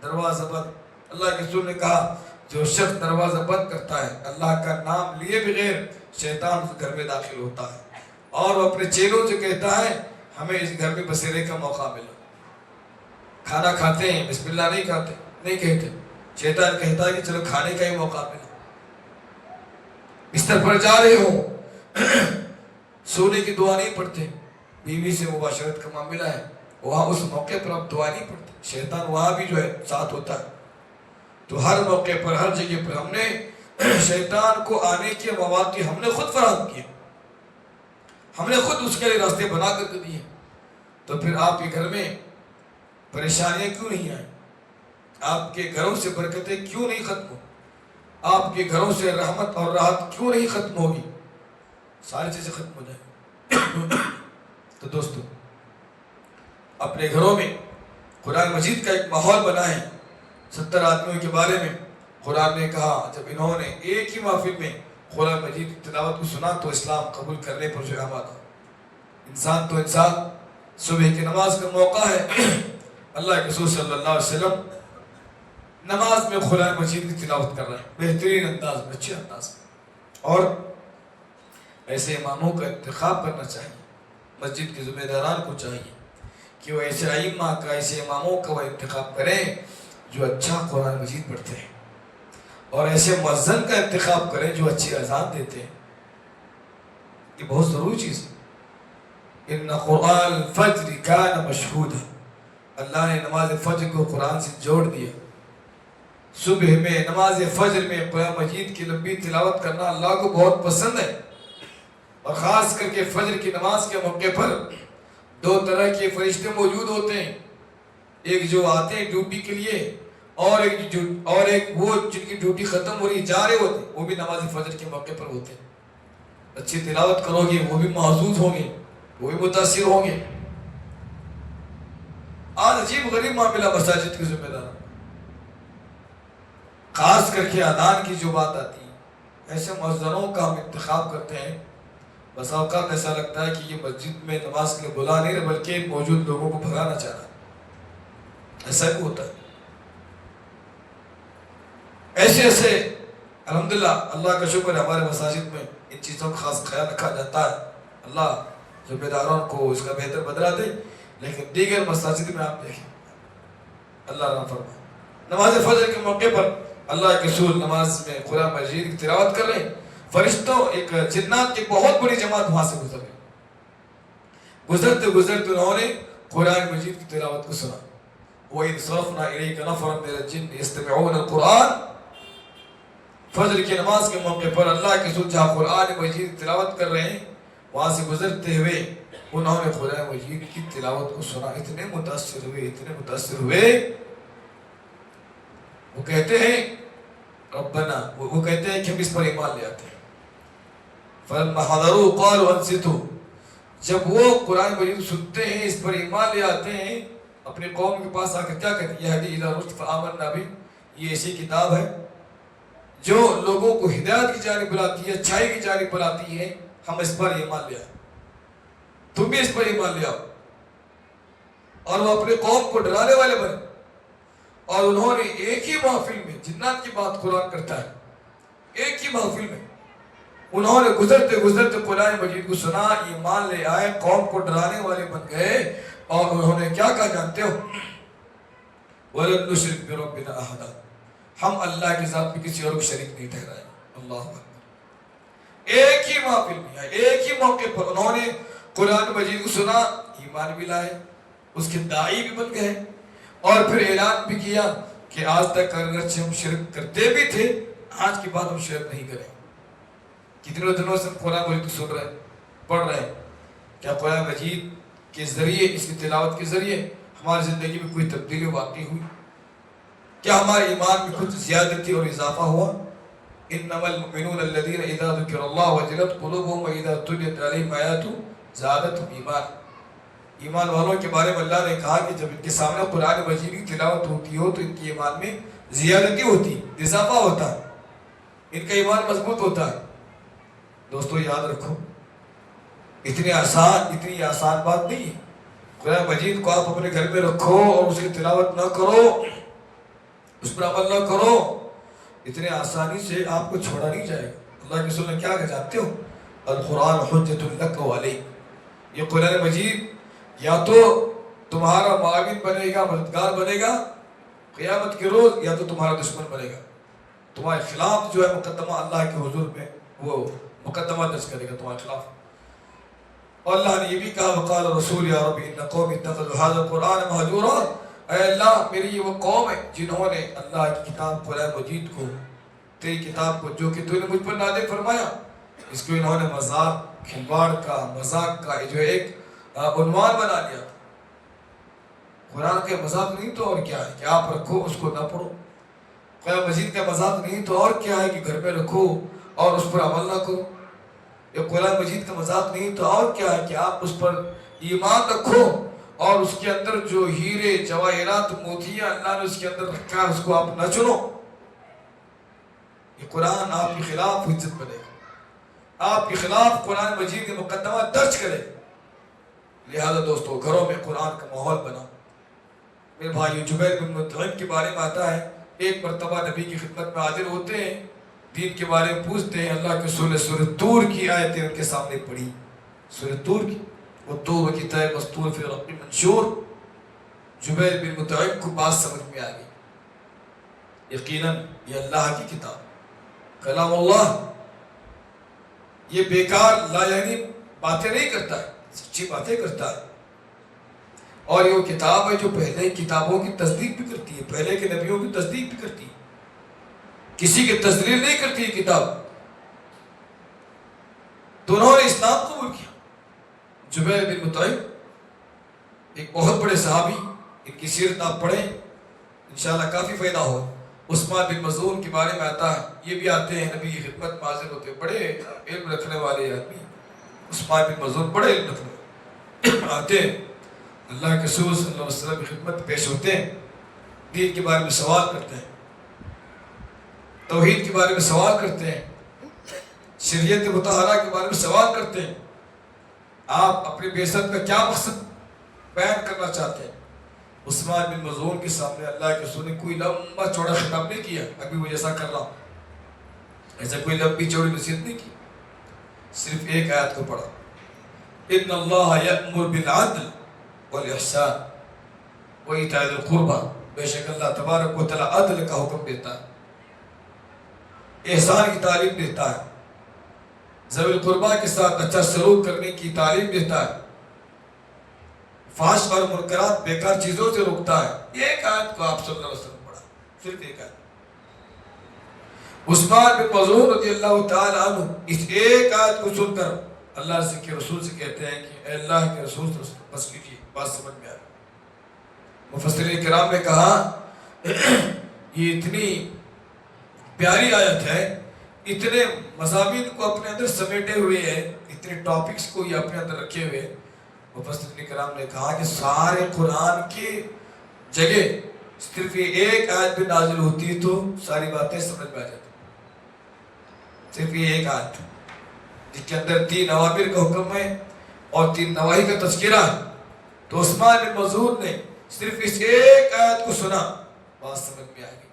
Speaker 1: دروازہ بند. اللہ کے رسول نے کہا جو شخص دروازہ بند کرتا ہے اللہ کا نام لیے بغیر، شیطان اس گھر میں داخل ہوتا ہے، اور وہ اپنے چیلوں سے کہتا ہے ہمیں اس گھر میں بسیرے کا موقع ملا. کھانا کھاتے ہیں، بسم اللہ نہیں کہتے، شیطان کہتا ہے کہ چلو کھانے کا ہی موقع ملا. بستر پر جا رہے ہو، سونے کی دعا نہیں پڑھتے، بیوی سے مباشرت کا معاملہ ہے، وہاں اس موقع پر آپ دعا نہیں پڑھتے، شیطان وہاں بھی جو ہے ساتھ ہوتا ہے۔ تو ہر موقع پر، ہر جگہ پر ہم نے شیطان کو آنے کے مواقع ہم نے خود فراہم کیے، ہم نے خود اس کے لیے راستے بنا کر دیے۔ تو پھر آپ کے گھر میں پریشانیاں کیوں نہیں آئیں؟ آپ کے گھروں سے برکتیں کیوں نہیں ختم ہو؟ آپ کے گھروں سے رحمت اور راحت کیوں نہیں ختم ہوگی؟ ساری چیزیں ختم ہو جائیں۔ تو دوستو، اپنے گھروں میں قرآن مجید کا ایک ماحول بنائیں۔ 70 آدمیوں کے بارے میں قرآن نے کہا، جب انہوں نے ایک ہی محفل میں قرآن مجید کی تلاوت کو سنا تو اسلام قبول کرنے پر جو آمادہ۔ انسان تو انسان، صبح کی نماز کا موقع ہے، اللہ کے رسول صلی اللہ علیہ وسلم نماز میں قرآن مجید کی تلاوت کر رہے ہیں، بہترین انداز میں، اچھے انداز میں۔ اور ایسے اماموں کا انتخاب کرنا چاہیے، مسجد کے ذمہ داران کو چاہیے کہ وہ ایسے ائمہ کا، ایسے اماموں کا وہ انتخاب کریں جو اچھا قرآن مجید پڑھتے ہیں، اور ایسے مؤذن کا انتخاب کریں جو اچھی اذان دیتے ہیں۔ یہ بہت ضروری چیز ہے۔ ان قرآن الفجر کان مشہودا، اللہ نے نماز فجر کو قرآن سے جوڑ دیا۔ صبح میں نماز فجر میں قرآن مجید کی لمبی تلاوت کرنا اللہ کو بہت پسند ہے، اور خاص کر کے فجر کی نماز کے موقع پر 2 طرح کے فرشتے موجود ہوتے ہیں، ایک جو آتے ہیں ڈیوٹی کے لیے، اور ایک وہ جن کی ڈیوٹی ختم ہو رہی جا رہے ہوتے ہیں، وہ بھی نماز فجر کے موقع پر ہوتے ہیں۔ اچھی تلاوت کرو گے وہ بھی محظوظ ہوں گے، وہ بھی متاثر ہوں گے۔ آج عجیب غریب معاملہ مساجد کے ذمہ دار، خاص کر کے اذان کی جو بات آتی ہے، ایسے مؤذنوں کا ہم انتخاب کرتے ہیں، بس اوقات ایسا لگتا ہے کہ یہ مسجد میں نماز کے لیے بلا نہیں رہے بلکہ موجود لوگوں کو بھگانا چاہ رہا ہے۔ ایسا بھی ہوتا ہے۔ ایسے الحمدللہ اللہ کا شکر ہے، ہمارے مساجد میں ان چیزوں کا خاص خیال رکھا جاتا ہے۔ اللہ ذمہ داروں کو اس کا بہتر بدلہ دے، لیکن دیگر مساجد میں آپ دیکھیں، اللہ رحم فرمائے، نماز فجر کے موقع پر اللہ کے رسول نماز میں قرآن مجید کی تلاوت کر رہے ہیں، فرشتوں ایک جنات کی بہت بڑی جماعت وہاں سے گزر گئی، گزرتے انہوں نے قرآن مجید کی تلاوت کو سنا۔ وَإِذْ صَرَفْنَا إِلَيْكَ نَفَرًا مِنَ الْجِنِّ يَسْتَمِعُونَ الْقُرْآنَ، فجر کی نماز کے موقع پر اللہ کے رسول جہاں قرآن مجید کی تلاوت کر رہے ہیں، وہاں سے گزرتے ہوئے انہوں نے قرآن مجید کی تلاوت کو سنا، اتنے متاثر ہوئے، وہ کہتے ہیں ربنا، وہ کہتے ہیں کہ ہم اس پر ایمان لے آتے ہیں۔ فَلَمَّا حَضَرُوا قَالُوا أَنصِتُوا، جب وہ قرآن مجید سنتے ہیں، اس پر ایمان لے آتے ہیں، اپنی قوم کے پاس آ کر کیا کہتے ہیں، یَهْدِي إِلَىٰ الرُّشْدِ فَآمَنَّا بِهِ، یہ ایسی کتاب ہے جو لوگوں کو ہدایت کی جانب بلاتی ہے، اچھائی کی جانب بلاتی ہے، ہم اس پر ایمان لے آئے، تم بھی اس پر ایمان لے آؤ۔ اور وہ اپنے قوم کو ڈرانے والے بنے، اور انہوں نے ایک ہی محفل میں، جنات کی بات قرآن کرتا ہے، ایک ہی محفل میں انہوں نے گزرتے قرآن مجید کو سنا، ایمان لے آئے، قوم کو ڈرانے والے بن گئے، اور انہوں نے کیا کہا جانتے ہو، وَلَن نُشْرِكَ بِرَبِّنَا أَحَدًا، ہم اللہ کے ذات میں کسی اور کو شریک نہیں ٹھہرائے۔ اللہ اکبر، ایک ہی محفل میں، ایک ہی موقع پر انہوں نے قرآن مجید کو سنا، ایمان بھی لائے، اس کے داعی بھی بن گئے، اور پھر اعلان بھی کیا کہ آج تک اگرچہ ہم شرک کرتے بھی تھے، آج کے بعد ہم شرک نہیں کریں۔ کتنے دنوں سے قرآن مجید سن رہے ہیں، پڑھ رہے ہیں، کیا قرآن مجید کے ذریعے، اس کی تلاوت کے ذریعے ہماری زندگی میں کوئی تبدیلی واقع ہوئی؟ کیا ہمارے ایمان میں کچھ زیادتی اور اضافہ ہوا؟ انما المؤمنون الذين اذا ذكر الله وجلت قلوبهم واذا تليت عليهم آياته زادتهم ایمان۔ ایمان والوں کے بارے میں اللہ نے کہا کہ جب ان کے سامنے قرآن مجید کی تلاوت ہوتی ہو تو ان کے ایمان میں زیادتی ہوتی، اضافہ ہوتا ہے، ان کا ایمان مضبوط ہوتا ہے۔ دوستو یاد رکھو، اتنی آسان بات نہیں ہے۔ قرآن مجید کو آپ اپنے گھر میں رکھو اور اس کی تلاوت نہ کرو، اس پر عمل نہ کرو، اتنے آسانی سے آپ کو چھوڑا نہیں جائے گا۔ اللہ کے رسول نے کیا کہا جانتے ہو، القرآن حجت لک و علیک، یہ قرآن مجید یا تو تمہارا معاون بنے گا، مددگار بنے گا قیامت کے روز، یا تو تمہارا دشمن بنے گا، تمہارے خلاف جو ہے مقدمہ اللہ کے حضور میں وہ مقدمہ درج کرے گا تمہارے خلاف۔ اور اللہ نے یہ بھی کہا وقال رسول یا رب ان قوم اتخذوا هذا القرآن مهجورا، اے اللہ میری یہ وہ قوم ہے جنہوں نے اللہ کی کتاب قرآن مجید کو، تیری کتاب کو جو کہ تو نے مجھ پر نازل فرمایا، اس کو انہوں نے مذاق، کھلواڑ کا، مذاق کا جو ایک عنوان بنا لیا تھا۔ قرآن کا مذاق نہیں تو اور کیا ہے کہ آپ رکھو اس کو نہ پڑھو، قرآن مجید کا مذاق نہیں تو اور کیا ہے کہ گھر میں رکھو اور اس پر عمل نہ کرو، یہ قرآن مجید کا مذاق نہیں تو اور کیا ہے کہ آپ اس پر ایمان رکھو اور اس کے اندر جو ہیرے جواہرات موتیاں اللہ نے اس کے اندر رکھا ہے اس کو آپ نہ چنو۔ یہ قرآن آپ کے خلاف حجت بنے گا، آپ کے خلاف قرآن مجید کے مقدمات درج کرے، لہذا دوستو گھروں میں قرآن کا ماحول بنا۔ میرے بھائیو جبیر بن مطعم کے بارے میں آتا ہے، ایک مرتبہ نبی کی خدمت میں حاضر ہوتے ہیں، دین کے بارے میں پوچھتے ہیں، اللہ کے رسول نے سورۃ طور کی آیتیں ان کے سامنے پڑھی، سورۃ طور کی، وہ طور کتاب مستور فی رق منشور۔ جبیر بن مطعم کو بات سمجھ میں آ گئی، یقیناً یہ اللہ کی کتاب کلام اللہ، یہ بیکار لا یعنی باتیں نہیں کرتا ہے، سچی باتیں کرتا ہے، اور یہ وہ کتاب ہے جو پہلے کتابوں کی تصدیق بھی کرتی ہے، پہلے کے نبیوں کی تصدیق بھی کرتی ہے، کسی کی تذلیل نہیں کرتی ہے کتاب۔ تو انہوں نے اسلام قبول کیا۔ جبیر بن مطعم ایک بہت بڑے صحابی، ان کی سیرت آپ پڑھیں انشاءاللہ کافی فائدہ ہو۔ عثمان بن مظعون کے بارے میں آتا ہے، یہ بھی آتے ہیں نبی کی خدمت میں حاضر ہوتے، بڑے علم رکھنے والے آدمی، عثمان بن مظعون بڑے علم رکھنے والے آتے ہیں، اللہ کے رسول صلی اللہ علیہ وسلم کی خدمت میں پیش ہوتے ہیں، دین کے بارے میں سوال کرتے ہیں، توحید کے بارے میں سوال کرتے ہیں، شریعت مطہرہ کے بارے میں سوال کرتے ہیں، آپ اپنی بعثت کا کیا مقصد بیان کرنا چاہتے ہیں؟ عثمان بن مظعون کے سامنے اللہ کے رسول نے کوئی لمبا چوڑا خطاب نہیں کیا، ابھی وہ جیسا کر رہا ہوں ایسا کوئی لمبی چوڑی نصیحت نہیں کی، صرف ایک آیت کو پڑھا، ان اللہ یأمر بالعدل والاحسان وایتاء ذی القربى، بے شک اللہ تبارک و تعالی عدل کا حکم دیتا ہے، احسان کی تعلیم دیتا ہے، ذوی القربہ کے ساتھ اچھا سلوک کرنے کی تعلیم دیتا ہے، فحش اور منکرات بیکار چیزوں سے روکتا ہے۔ یہ ایک آیت کو آپ صلی اللہ علیہ وسلم پڑھا، صرف ایک آیت۔ عثمان بن مظعون رضی اللہ تعالی عنہ اس ایک آیت کو سن کر اللہ کے رسول سے کہتے ہیں کہ اے اللہ کے رسول بس کیجیے، بات سمجھ میں آ گئی۔ مفسرین کرام نے کہا یہ اتنی پیاری آیت ہے، اتنے مضامین کو اپنے اندر سمیٹے ہوئے ہیں، اتنے ٹاپکس کو یہ اپنے اندر رکھے ہوئے ہیں۔ مفسرین کرام نے کہا کہ سارے قرآن کی جگہ صرف یہ ایک آیت بھی نازل ہوتی تو ساری باتیں سمجھ میں آ جاتی، صرف یہ ایک آیت جس کے اندر 3 اوامر کا حکم ہے اور 3 نواہی کا تذکرہ ہے، تو عثمان بن مظعون نے صرف اس ایک آیت کو سنا، بات سمجھ میں آ گئی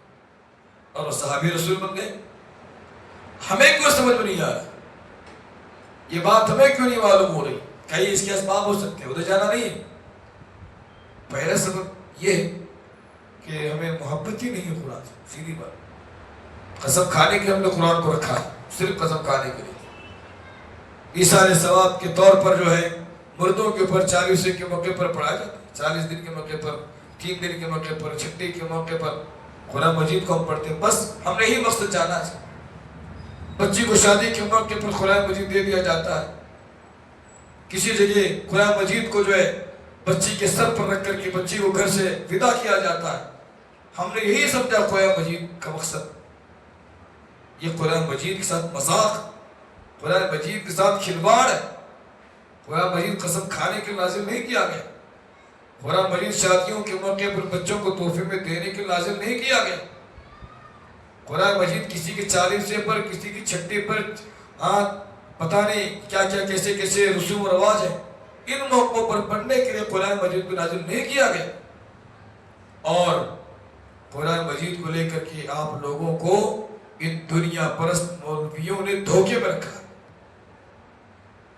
Speaker 1: اور وہ صحابی رسول بن گئے۔ ہمیں کیوں سمجھ میں نہیں آ رہا، یہ بات ہمیں کیوں نہیں معلوم ہو رہی؟ کئی اس کے اسباب ہو سکتے ہیں، ادھر جانا نہیں ہے۔ پہلا سبب یہ ہے کہ ہمیں محبت ہی نہیں ہے قرآن سے، سیدھی بات، قسم کھانے کے ہم نے قرآن کو رکھا ہے، صرف قسم کھانے کے لیے۔ ایثار ثواب کے طور پر جو ہے مردوں کے اوپر 40 کے موقع پر پڑھایا جاتا ہے، 40 دن کے موقع پر، 3 دن کے موقع پر، چھٹی کے موقع پر قرآن مجید کو ہم پڑھتے ہیں، بس ہم نے ہی مقصد جانا ہے۔ بچی کو شادی کے موقع پر قرآن مجید دے دیا جاتا ہے، کسی جگہ قرآن مجید کو جو ہے بچی کے سر پر رکھ کر کے بچی کو گھر سے ودا کیا جاتا ہے، ہم نے یہی سمجھا قرآن مجید کا مقصد۔ یہ قرآن مجید کے ساتھ مذاق، قرآن مجید کے ساتھ کھلواڑ ہے۔ قرآن مجید قسم کھانے کے لازم نہیں کیا گیا، قرآن مجید شادیوں کے موقع پر بچوں کو تحفے میں دینے کے لازم نہیں کیا گیا، قرآن مجید کسی کے 40 پر، کسی کی چھٹی پر، پتہ نہیں کیا کیا کیسے کیسے رسوم و رواج ہیں، ان موقعوں پر پڑھنے کے لیے قرآن مجید کو نازل نہیں کیا گیا۔ اور قرآن مجید کو لے کر کے آپ لوگوں کو ان دنیا پرست مولویوں نے دھوکے میں رکھا۔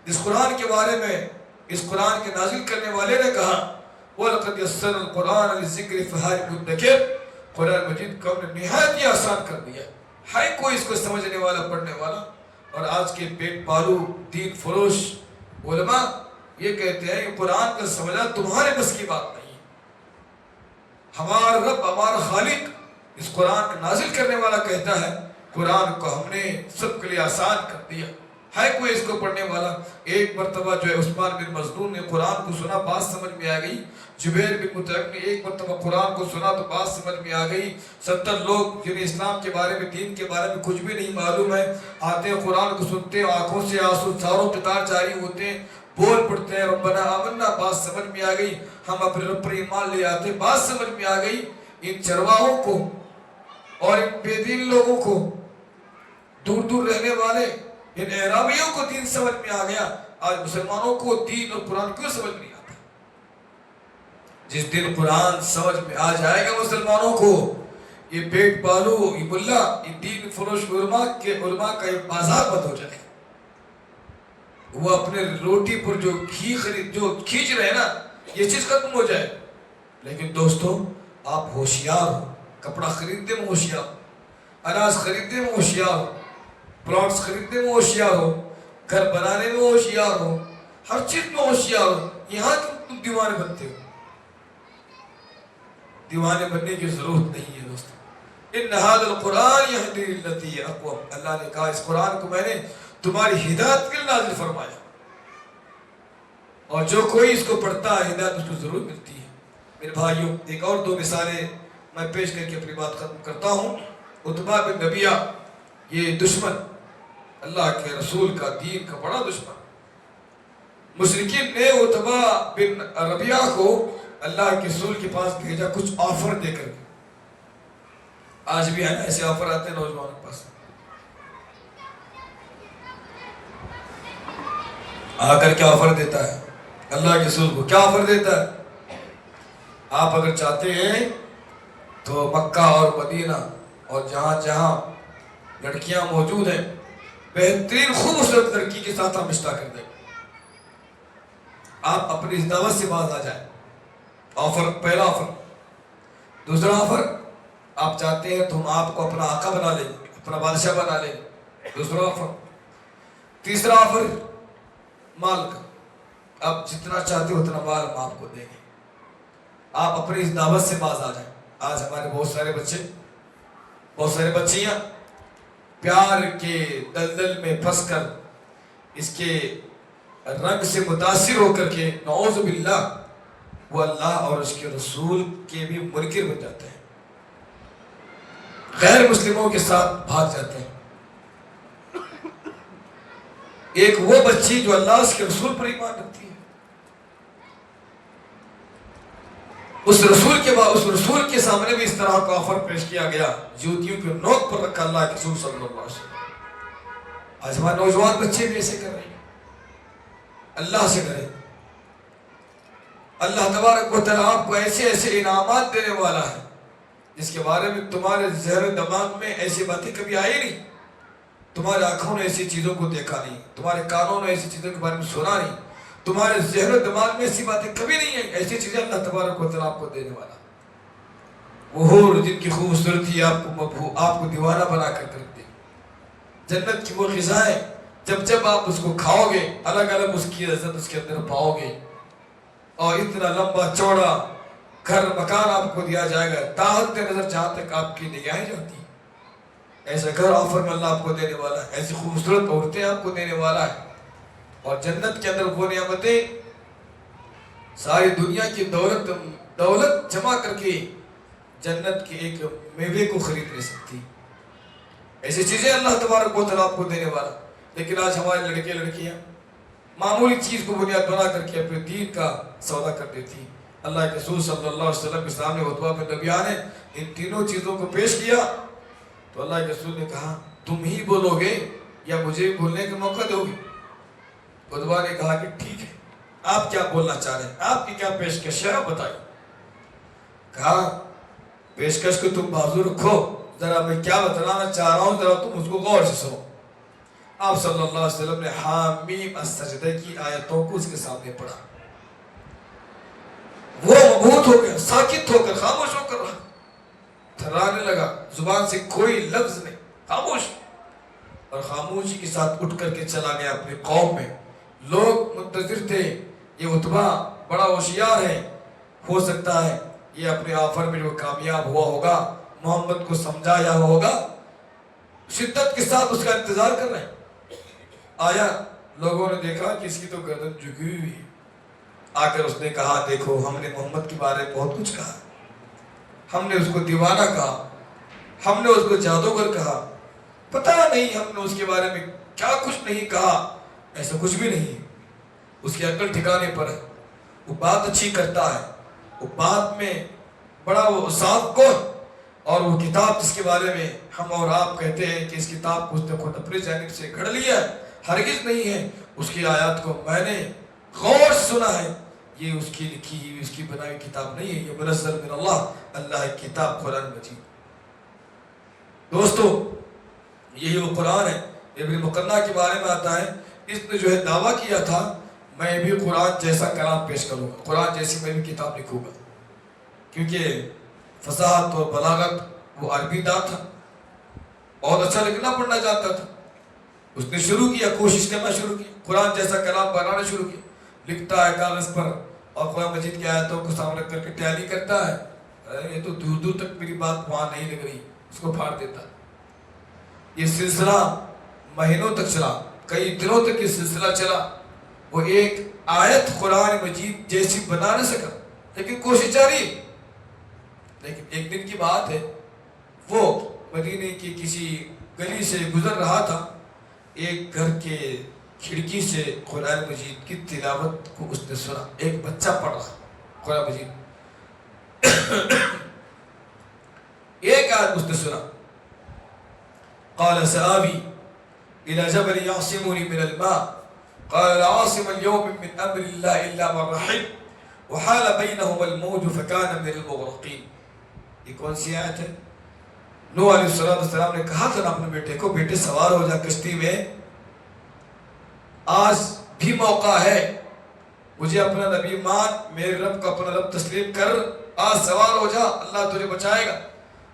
Speaker 1: اس قرآن کے بارے میں اس قرآن کے نازل کرنے والے نے کہا وَلَقَدْ يَسَّرْنَا الْقُرْآنَ لِلذِّكْرِ فَهَلْ مِن مُدَّكِرٍ، قرآن مجید کو ہم نے نہایت ہی آسان کر دیا ہے کوئی اس کو سمجھنے والا، پڑھنے والا۔ اور آج کے پیٹ پالو دین فروش علماء یہ کہتے ہیں کہ قرآن کا سمجھنا تمہارے بس کی بات نہیں ہے. ہمارا رب، ہمارا خالق اس قرآن کو نازل کرنے والا کہتا ہے قرآن کو ہم نے سب کے لیے آسان کر دیا. ہے کوئی اس کو پڑھنے والا؟ ایک مرتبہ جو ہے عثمان بن مظعون نے قرآن کو سنا، بات سمجھ میں آ گئی. جبیر بن مطعم نے ایک مرتبہ قرآن کو سنا تو بات سمجھ میں آ گئی. 70 لوگ جنہیں اسلام کے بارے میں، دین کے بارے میں کچھ بھی نہیں معلوم ہے، آتے ہیں قرآن کو سنتے ہیں، آنکھوں سے آنسو، چاروں قطار جاری ہوتے ہیں، بول پڑتے ہیں ربنا آمنا. بات سمجھ میں آ گئی، ہم اپنے رب پر ایمان لے آتے. بات سمجھ میں آ گئی. ان چرواہوں کو اور ان بے دین لوگوں کو، دور دور رہنے والے ان اعرابیوں کو دین سمجھ میں آ گیا. آج مسلمانوں کو دین اور قرآن کیوں سمجھ نہیں آتا؟ جس دن قرآن سمجھ میں آ جائے گا مسلمانوں کو، یہ پیٹ پالو، یہ ملا، یہ دین فروش علماء کا ایک بازار بند ہو جائے گا. وہ اپنے روٹی پر جو کھینچ رہے ہیں نا، یہ چیز ختم ہو جائے. لیکن دوستو، آپ ہوشیار ہو، کپڑا خریدنے میں ہوشیار ہو، اناج خریدنے میں ہوشیار ہو، پلاٹس خریدنے میں ہوشیار ہو، گھر بنانے میں ہوشیار ہو، ہر چیز میں ہوشیار ہو. یہاں تم دیوانے بنتے ہو. دیوانے بننے کی ضرورت نہیں ہے دوستو. ان ھذا القرآن یہدی للتی ہی اقوم. اللہ نے کہا اس قرآن کو میں نے تمہاری ہدایت کے لیے نازل فرمایا، اور جو کوئی اس کو پڑھتا ہے ہدایت اس کو ضرور ملتی ہے. میرے بھائیوں، ایک اور دو مثالیں میں پیش کر کے اپنی بات ختم کرتا ہوں. عتبہ بن ربیعہ، یہ دشمن، اللہ کے رسول کا، دین کا بڑا دشمن. مشرکین نے عتبہ بن ربیعہ کو اللہ کے رسول کے پاس بھیجا کچھ آفر دے کر. آج بھی ہے نا ایسے آفر آتے ہیں نوجوانوں کے پاس، آ کر کیا آفر دیتا ہے اللہ کے رسول کو؟ کیا آفر دیتا ہے؟ آپ اگر چاہتے ہیں تو مکہ اور مدینہ اور جہاں جہاں لڑکیاں موجود ہیں، بہترین خوبصورت لڑکی کے ساتھ ہم رشتہ کر دیں. آپ اپنی اس دعوت سے باز آ جائیں. آفر، پہلا آفر. دوسرا آفر، آپ چاہتے ہیں تو ہم آپ کو اپنا آقا بنا لیں، اپنا بادشاہ بنا لیں. دوسرا آفر. تیسرا آفر مال کا. آپ جتنا چاہتے ہو اتنا مال ہم آپ کو دیں گے. آپ اپنی اس دعوت سے باز آ جائیں. آج ہمارے بہت سارے بچے، بہت سارے بچیاں پیار کے دلدل میں پھنس کر، اس کے رنگ سے متاثر ہو کر کے نعوذ باللہ وہ اللہ اور اس کے رسول کے بھی منکر بن جاتے ہیں، غیر مسلموں کے ساتھ بھاگ جاتے ہیں. ایک وہ بچی جو اللہ اس کے رسول پر ایمان رکھتی ہے، اس رسول کے سامنے بھی اس طرح کا آفر پیش کیا گیا، جوتیوں کی نوک پر رکھا اللہ کے رسول صلی اللہ علیہ وسلم. آج ہمارے نوجوان بچے بھی ایسے کر رہے ہیں. اللہ سے ڈریں. اللہ تبارک و تعالیٰ آپ کو ایسے ایسے انعامات دینے والا ہے جس کے بارے میں تمہارے ذہن دماغ میں ایسی باتیں کبھی آئی نہیں. تمہارے آنکھوں نے ایسی چیزوں کو دیکھا نہیں، تمہارے کانوں نے ایسی چیزوں کے بارے میں سنا نہیں، تمہارے ذہن و دماغ میں ایسی باتیں کبھی نہیں ہیں. ایسی چیزیں اللہ تبارک و تعالیٰ آپ کو دینے والا. وہ حور جن کی خوبصورتی آپ کو دیوانہ بنا کر دے. جنت کی وہ غذائیں جب آپ اس کو کھاؤ گے، الگ الگ اس کی عزت اس کے اندر پاؤ گے، اور اتنا لمبا چوڑا گھر مکان آپ کو دیا جائے گا طاقت نظر جہاں تک آپ کی نگاہیں جاتی. ایسا گھر آفر میں اللہ آپ کو دینے والا ہے، ایسی خوبصورت عورتیں آپ کو دینے والا ہے، اور جنت کے اندر وہ نعمتیں ساری دنیا کی دولت جمع کر کے جنت کے ایک میوے کو خرید نہیں سکتی. ایسی چیزیں اللہ تبارک و تعالیٰ آپ کو دینے والا. لیکن آج ہمارے لڑکے لڑکیاں معمولی چیز کو بنیاد بنا کر کے اپنے دین کا سودا کر دیتی. اللہ کے رسول صلی اللہ علیہ وسلم کے سامنے عتبہ بن ربیعہ نے ان تینوں چیزوں کو پیش کیا تو اللہ کے رسول نے کہا تم ہی بولو گے یا مجھے بولنے کا موقع دو گے؟ عتبہ نے کہا کہ ٹھیک ہے، آپ کیا بولنا چاہ رہے ہیں، آپ کی کیا پیشکش ہے آپ بتائیں. کہا پیشکش کو تم بازو رکھو، ذرا میں کیا بتلانا چاہ رہا ہوں ذرا تم اس کو غور سے سنو. آپ صلی اللہ علیہ وسلم نے حامیم السجدہ کی آیتوں کو اس کے سامنے پڑھا. وہ مبہوت ہو گیا، ساکت ہو کر خاموش ہو کر رہا، تھرانے لگا، زبان سے کوئی لفظ نہیں، خاموش. اور خاموشی کے ساتھ اٹھ کر کے چلا گیا اپنی قوم میں. لوگ منتظر تھے یہ عتبہ بڑا ہوشیار ہے، ہو سکتا ہے یہ اپنے آفر میں جو کامیاب ہوا ہوگا محمد کو سمجھایا ہوگا، شدت کے ساتھ اس کا انتظار کر رہے ہیں۔ آیا لوگوں نے دیکھا کہ اس کی تو گردن جھکی ہوئی ہے، آ کر اس نے کہا دیکھو ہم نے محمد کے بارے میں بہت کچھ کہا، ہم نے اس کو دیوانہ کہا، ہم نے اس کو جادوگر کہا، پتہ نہیں ہم نے اس کے بارے میں کیا کچھ نہیں کہا، ایسا کچھ بھی نہیں ہے، اس کی عقل ٹھکانے پر ہے، وہ بات اچھی کرتا ہے، وہ بات میں بڑا وہ صاف گوئی، اور وہ کتاب جس کے بارے میں ہم اور آپ کہتے ہیں کہ اس کتاب کو اس نے خود اپنی جانب سے گھڑ لیا ہے، ہرگز نہیں ہے، اس کی آیات کو میں نے غور سے سنا ہے، یہ اس کی لکھی ہوئی اس کی بنائی ہوئی کتاب نہیں ہے، یہ منزل من اللہ کی کتاب قرآن مجید۔ دوستو یہی وہ قرآن ہے، ابن مقنع کے بارے میں آتا ہے، اس نے جو ہے دعویٰ کیا تھا میں بھی قرآن جیسا کلام پیش کروں گا، قرآن جیسی میں بھی کتاب لکھوں گا، کیونکہ فصاحت اور بلاغت وہ عربی داں تھا، بہت اچھا لکھنا پڑھنا جانتا تھا، اس نے شروع کیا، کوشش کرنا شروع کی، قرآن جیسا کلام بنانا شروع کیا، لکھتا ہے کاغذ پر اور قرآن مجید کی آیتوں کو سامنے رکھ کر کے ٹیلی کرتا ہے، یہ تو دور دور تک میری بات وہاں نہیں لگ رہی، اس کو پھاڑ دیتا ہے۔ یہ سلسلہ مہینوں تک چلا، کئی دنوں تک یہ سلسلہ چلا، وہ ایک آیت قرآن مجید جیسی بنا نہ سکا، لیکن کوشش جاری ہے۔ لیکن ایک دن کی بات ہے، وہ مدینے کی کسی گلی سے گزر رہا تھا، ایک گھر کے کھڑکی سے قرآن مجید کی تلاوت کو اس نے سنا، ایک بچہ پڑھ رہا قرآن مجید، ایک آیت اس نے سنا، قال سآوی إلى جبل يعصمني من الماء قال لا عاصم اليوم من أمر الله إلا من رحم وحال بينهما الموج فكان من المغرقين۔ یہ کون سی آیت ہے؟ نوح علیہ السلام نے کہا تھا اپنے بیٹے کو، بیٹے سوار ہو جا کشتی میں، آج بھی موقع ہے، مجھے اپنا نبی مان، میرے رب کو اپنا رب تسلیم کر، آج سوار ہو جا، اللہ تجھے بچائے گا۔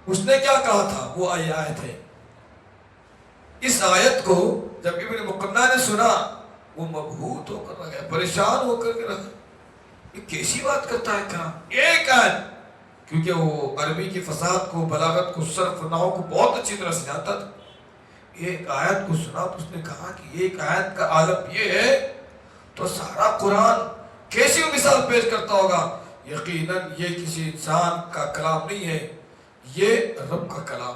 Speaker 1: اس نے کیا کہا تھا؟ وہ آیت ہے۔ اس آیت کو جب ابن مقنع نے سنا، وہ مبہوت ہو کر رہ گیا، پریشان ہو کر کے رہ گیا، یہ کیسی بات کرتا ہے کہاں؟ ایک آیت، کیونکہ وہ عربی کی فصاحت کو، بلاغت کو، صرف نحو کو بہت اچھی طرح سے جانتا تھا، ایک آیت کو سنا تو اس نے کہا کہ ایک آیت کا عالم یہ ہے تو سارا قرآن کیسی مثال پیش کرتا ہوگا، یقیناً یہ کسی انسان کا کلام نہیں ہے، یہ رب کا کلام۔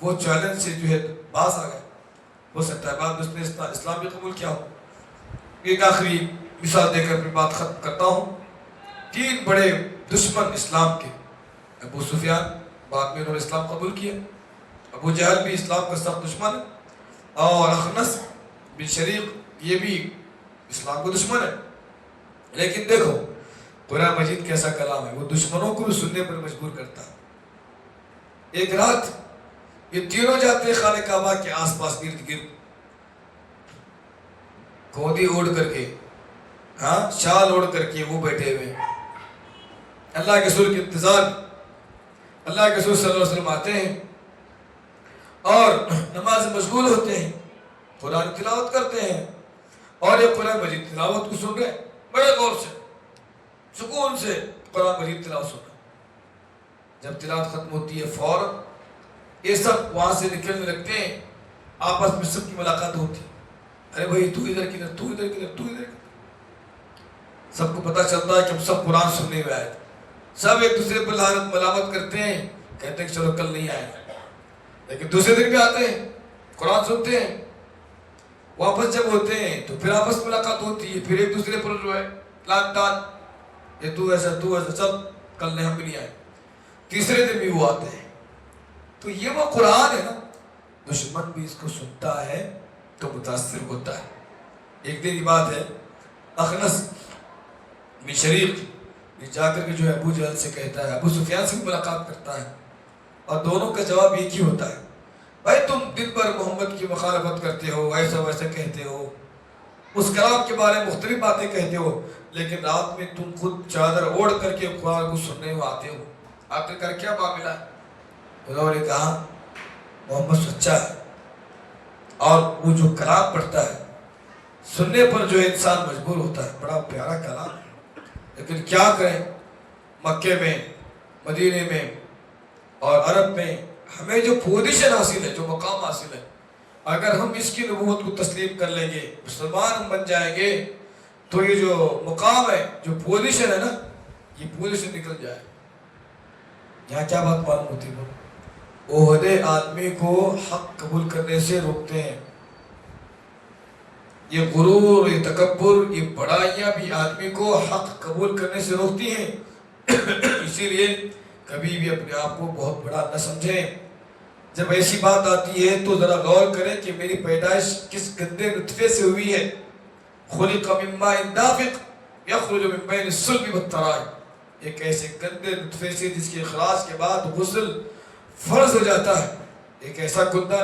Speaker 1: وہ چیلنج سے جو ہے باز آ گئے، ہو سکتا ہے بعد اس نے اسلام بھی قبول کیا ہو۔ ایک آخری مثال دے کر اپنی بات ختم کرتا ہوں۔ تین بڑے دشمن اسلام کے، ابو سفیان، بعد میں انہوں نے اسلام قبول کیا، ابو جہل بھی اسلام کا سخت دشمن ہے، اور اخنس بن شریق یہ بھی اسلام کا دشمن ہے، لیکن دیکھو قرآن مجید کیسا کلام ہے، وہ دشمنوں کو بھی سننے پر مجبور کرتا ہے۔ ایک رات یہ تینوں جاتے ہیں خانہ کعبہ کے آس پاس گرد گرد، گودی اوڑھ کر کے، ہاں شال اوڑھ کر کے وہ بیٹھے ہوئے، اللہ کے رسول کے انتظار، اللہ کے رسول صلی اللہ علیہ وسلم آتے ہیں اور نماز مشغول ہوتے ہیں، قرآن تلاوت کرتے ہیں، اور یہ قرآن مجید تلاوت کو سن رہے ہیں بڑے غور سے، سکون سے قرآن مجید تلاوت سن رہے ہیں۔ جب تلاوت ختم ہوتی ہے فوراً یہ سب وہاں سے نکلنے لگتے ہیں، آپس میں سب کی ملاقات ہوتی ہے، ارے بھائی تو ادھر کدھر، تو ادھر کدھر، تو ادھر کدھر، سب کو پتہ چلتا ہے کہ ہم سب قرآن سننے میں آئے تھے، سب ایک دوسرے پر لعنت ملامت کرتے ہیں، کہتے ہیں کہ چلو کل نہیں آئے، لیکن دوسرے دن بھی آتے ہیں، قرآن سنتے ہیں، واپس جب ہوتے ہیں تو پھر آپس ملاقات ہوتی ہے، پھر ایک دوسرے پر جو ہے لان تان، یہ تو ایسا چل کل نہیں ہم بھی نہیں آئے، تیسرے دن بھی وہ آتے ہیں۔ تو یہ وہ قرآن ہے نا، دشمن بھی اس کو سنتا ہے تو متاثر ہوتا ہے۔ ایک دن کی بات ہے، اخنس بن شریق یہ جا کر کے جو ہے ابو جہل سے کہتا ہے، ابو سفیان سے ملاقات کرتا ہے، اور دونوں کا جواب ایک ہی ہوتا ہے، بھائی تم دن بھر محمد کی مخالفت کرتے ہو، ایسا ویسا کہتے ہو، اس کلام کے بارے میں مختلف باتیں کہتے ہو، لیکن رات میں تم خود چادر اوڑھ کر کے قرآن کو سننے میں آتے ہو، آخر کر کیا معاملہ ہے؟ انہوں نے کہا محمد سچا ہے، اور وہ جو کلام پڑھتا ہے سننے پر جو انسان مجبور ہوتا ہے. بڑا پیارا کلام ہے، لیکن کیا کریں، مکے میں، مدینے میں اور عرب میں ہمیں جو پوزیشن حاصل ہے، جو مقام حاصل ہے، اگر ہم اس کی نبوت کو تسلیم کر لیں گے، مسلمان ہم بن جائیں گے، تو یہ جو مقام ہے، جو پوزیشن ہے نا، یہ پوزیشن نکل جائے. یہاں کیا بات معلوم ہوتی ہے؟ عہدے آدمی کو حق قبول کرنے سے روکتے ہیں. یہ غرور، یہ تکبر، یہ بڑائیاں بھی آدمی کو حق قبول کرنے سے روکتی ہیں. اسی لیے کبھی بھی اپنے آپ کو بہت بڑا نہ سمجھیں. جب ایسی بات آتی ہے تو ذرا غور کریں کہ میری پیدائش کس گندے نطفے سے ہوئی ہے. خلق من ماء دافق یخرج من بین الصلب والترائب. ایک ایسے گندے نطفے سے جس کے اخراج کے بعد غسل فرض ہو جاتا ہے. ایک ایسا گندا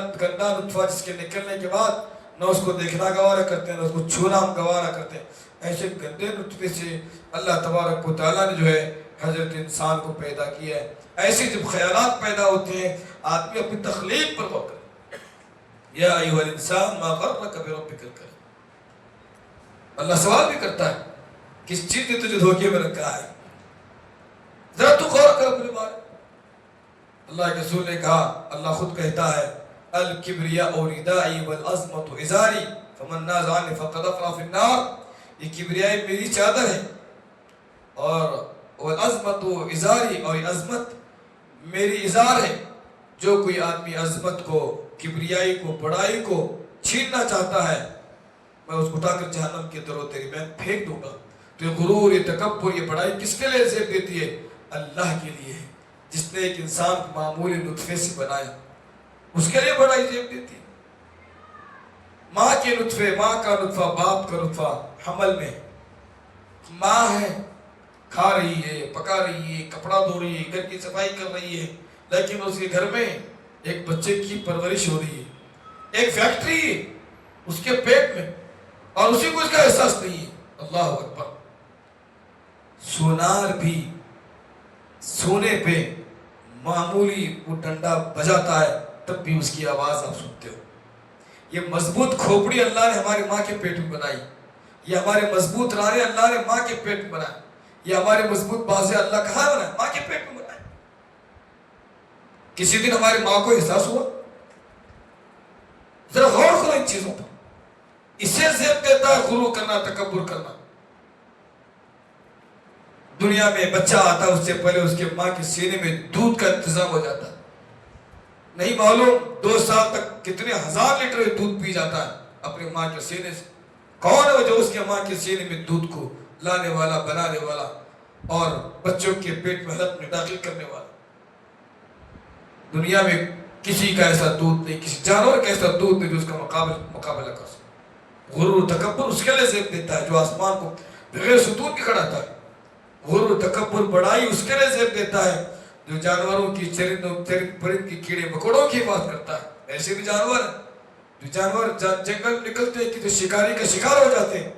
Speaker 1: نطفہ جس کے نکلنے کے بعد نہ اس کو دیکھنا گوارا کرتے ہیں، نہ اس کو چھونا ہم گوارا کرتے ہیں. ایسے گندے نطفے سے اللہ تبارک و تعالیٰ نے جو ہے حضرت انسان کو پیدا کیا ہے. ایسے جب خیالات پیدا ہوتے ہیں، آدمی اپنی تخلیق پر غور کرے. یا ایھا الانسان ما غرک بربک الکریم. اللہ سوال بھی کرتا ہے، کس چیز نے تجھے دھوکے میں رکھا ہے؟ ذرا تو غور کر اپنے بارے. اللہ کے رسول نے کہا، اللہ خود کہتا ہے، الکبریاء ردائی والعظمت ازاری فمن نازعنی فقد افرغ فی النار. یہ کبریائی میری چادر ہے، اور والعظمت ازاری، اور یہ عظمت میری ازار ہے. جو کوئی آدمی عظمت کو، کبریائی کو، بڑائی کو چھیننا چاہتا ہے، میں اس کو اٹھا کر جہنم کے در و تیری میں پھینک دوں گا. تو یہ غرور، یہ تکبر، یہ بڑائی کس کے لیے زیب دیتی ہے؟ اللہ کے لیے ہے، جس نے ایک انسان کو معمولی نطفے سے بنایا، اس کے لیے بڑائی زیب دیتی ہے. ماں کے نطفے، ماں کا نطفہ، باپ کا نطفہ حمل میں، ماں ہے، کھا رہی ہے، پکا رہی ہے، کپڑا دھو رہی ہے، گھر کی صفائی کر رہی ہے، لیکن اس کے گھر میں ایک بچے کی پرورش ہو رہی ہے. ایک فیکٹری ہے اس کے پیٹ میں، اور اسی کو اس کا احساس نہیں ہے. اللہ اکبر. سونار بھی سونے پہ معمولی وہ ڈنڈا بجاتا ہے، تب بھی اس کی آواز آپ سنتے ہو. یہ مضبوط کھوپڑی اللہ نے ہماری ماں کے پیٹ میں بنائی. یہ ہمارے مضبوط رانے اللہ نے ماں کے پیٹ میں بنائے. یہ ہمارے مضبوط بازے اللہ کہاں بنائے؟ ماں کے پیٹ میں بنائے. کسی دن ہماری ماں کو احساس ہوا؟ ذرا غور کرو ان چیزوں پر. اسے زیب دیتا ہے غرور کرنا، تکبر کرنا. دنیا میں بچہ آتا ہے، اس سے پہلے اس کے ماں کے سینے میں دودھ کا انتظام ہو جاتا ہے. نہیں معلوم 2 سال تک کتنے ہزار لیٹر دودھ پی جاتا ہے اپنی ماں کے سینے سے. کون ہے جو اس کے ماں کے سینے میں دودھ کو لانے والا، بنانے والا، اور بچوں کے پیٹ میں حلق میں داخل کرنے والا؟ دنیا میں کسی کا ایسا دودھ نہیں، کسی جانور کا ایسا دودھ نہیں جو اس کا مقابلہ کر سکے. غرور و تکبر اس کے لیے زیب دیتا ہے جو آسمان کو بغیر ستون کے کھڑاتا ہے. غرور و تکبر، بڑائی اس کے لیے زیب دیتا ہے جو جانوروں کی، چرندوں، پرند کی، کیڑے مکوڑوں کی حفاظت کرتا ہے. ایسے بھی جانور ہیں جو جانور جنگل نکلتے ہیں کہ جو شکاری کا شکار ہو جاتے ہیں،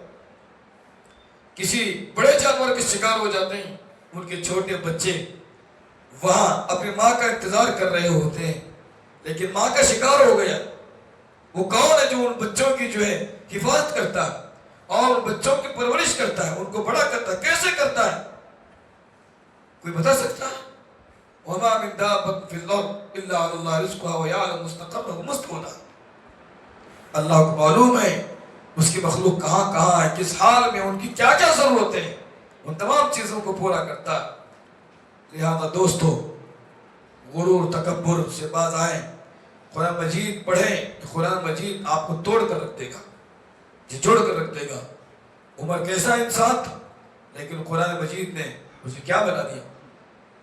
Speaker 1: کسی بڑے جانور کے شکار ہو جاتے ہیں. ان کے چھوٹے بچے وہاں اپنی ماں کا انتظار کر رہے ہوتے ہیں، لیکن ماں کا شکار ہو گیا. وہ کون ہے جو ان بچوں کی جو ہے حفاظت کرتا ہے اور ان بچوں کی پرورش کرتا ہے، ان کو بڑا کرتا ہے؟ کیسے کرتا ہے؟ کوئی بتا سکتا ہے؟ وَمَا مِن دَابَّةٍ فِي الْأَرْضِ إِلَّا عَلَى اللَّهِ رِزْقُهَا وَيَعْلَمُ مُسْتَقَرَّهَا وَمُسْتَوْدَعَهَا. اللہ کو معلوم ہے اس کی مخلوق کہاں کہاں ہے، کس حال میں، ان کی کیا کیا ضرورتیں ہیں. ان تمام چیزوں کو پورا کرتا ہے. لہذا دوستو، غرور تکبر سے باز آئیں. قرآن مجید پڑھیں. قرآن مجید آپ کو توڑ کر رکھ دے گا، جھجوڑ کر رکھ دے گا. عمر کیسا انسان تھا، لیکن قرآن مجید نے اسے کیا بنا دیا.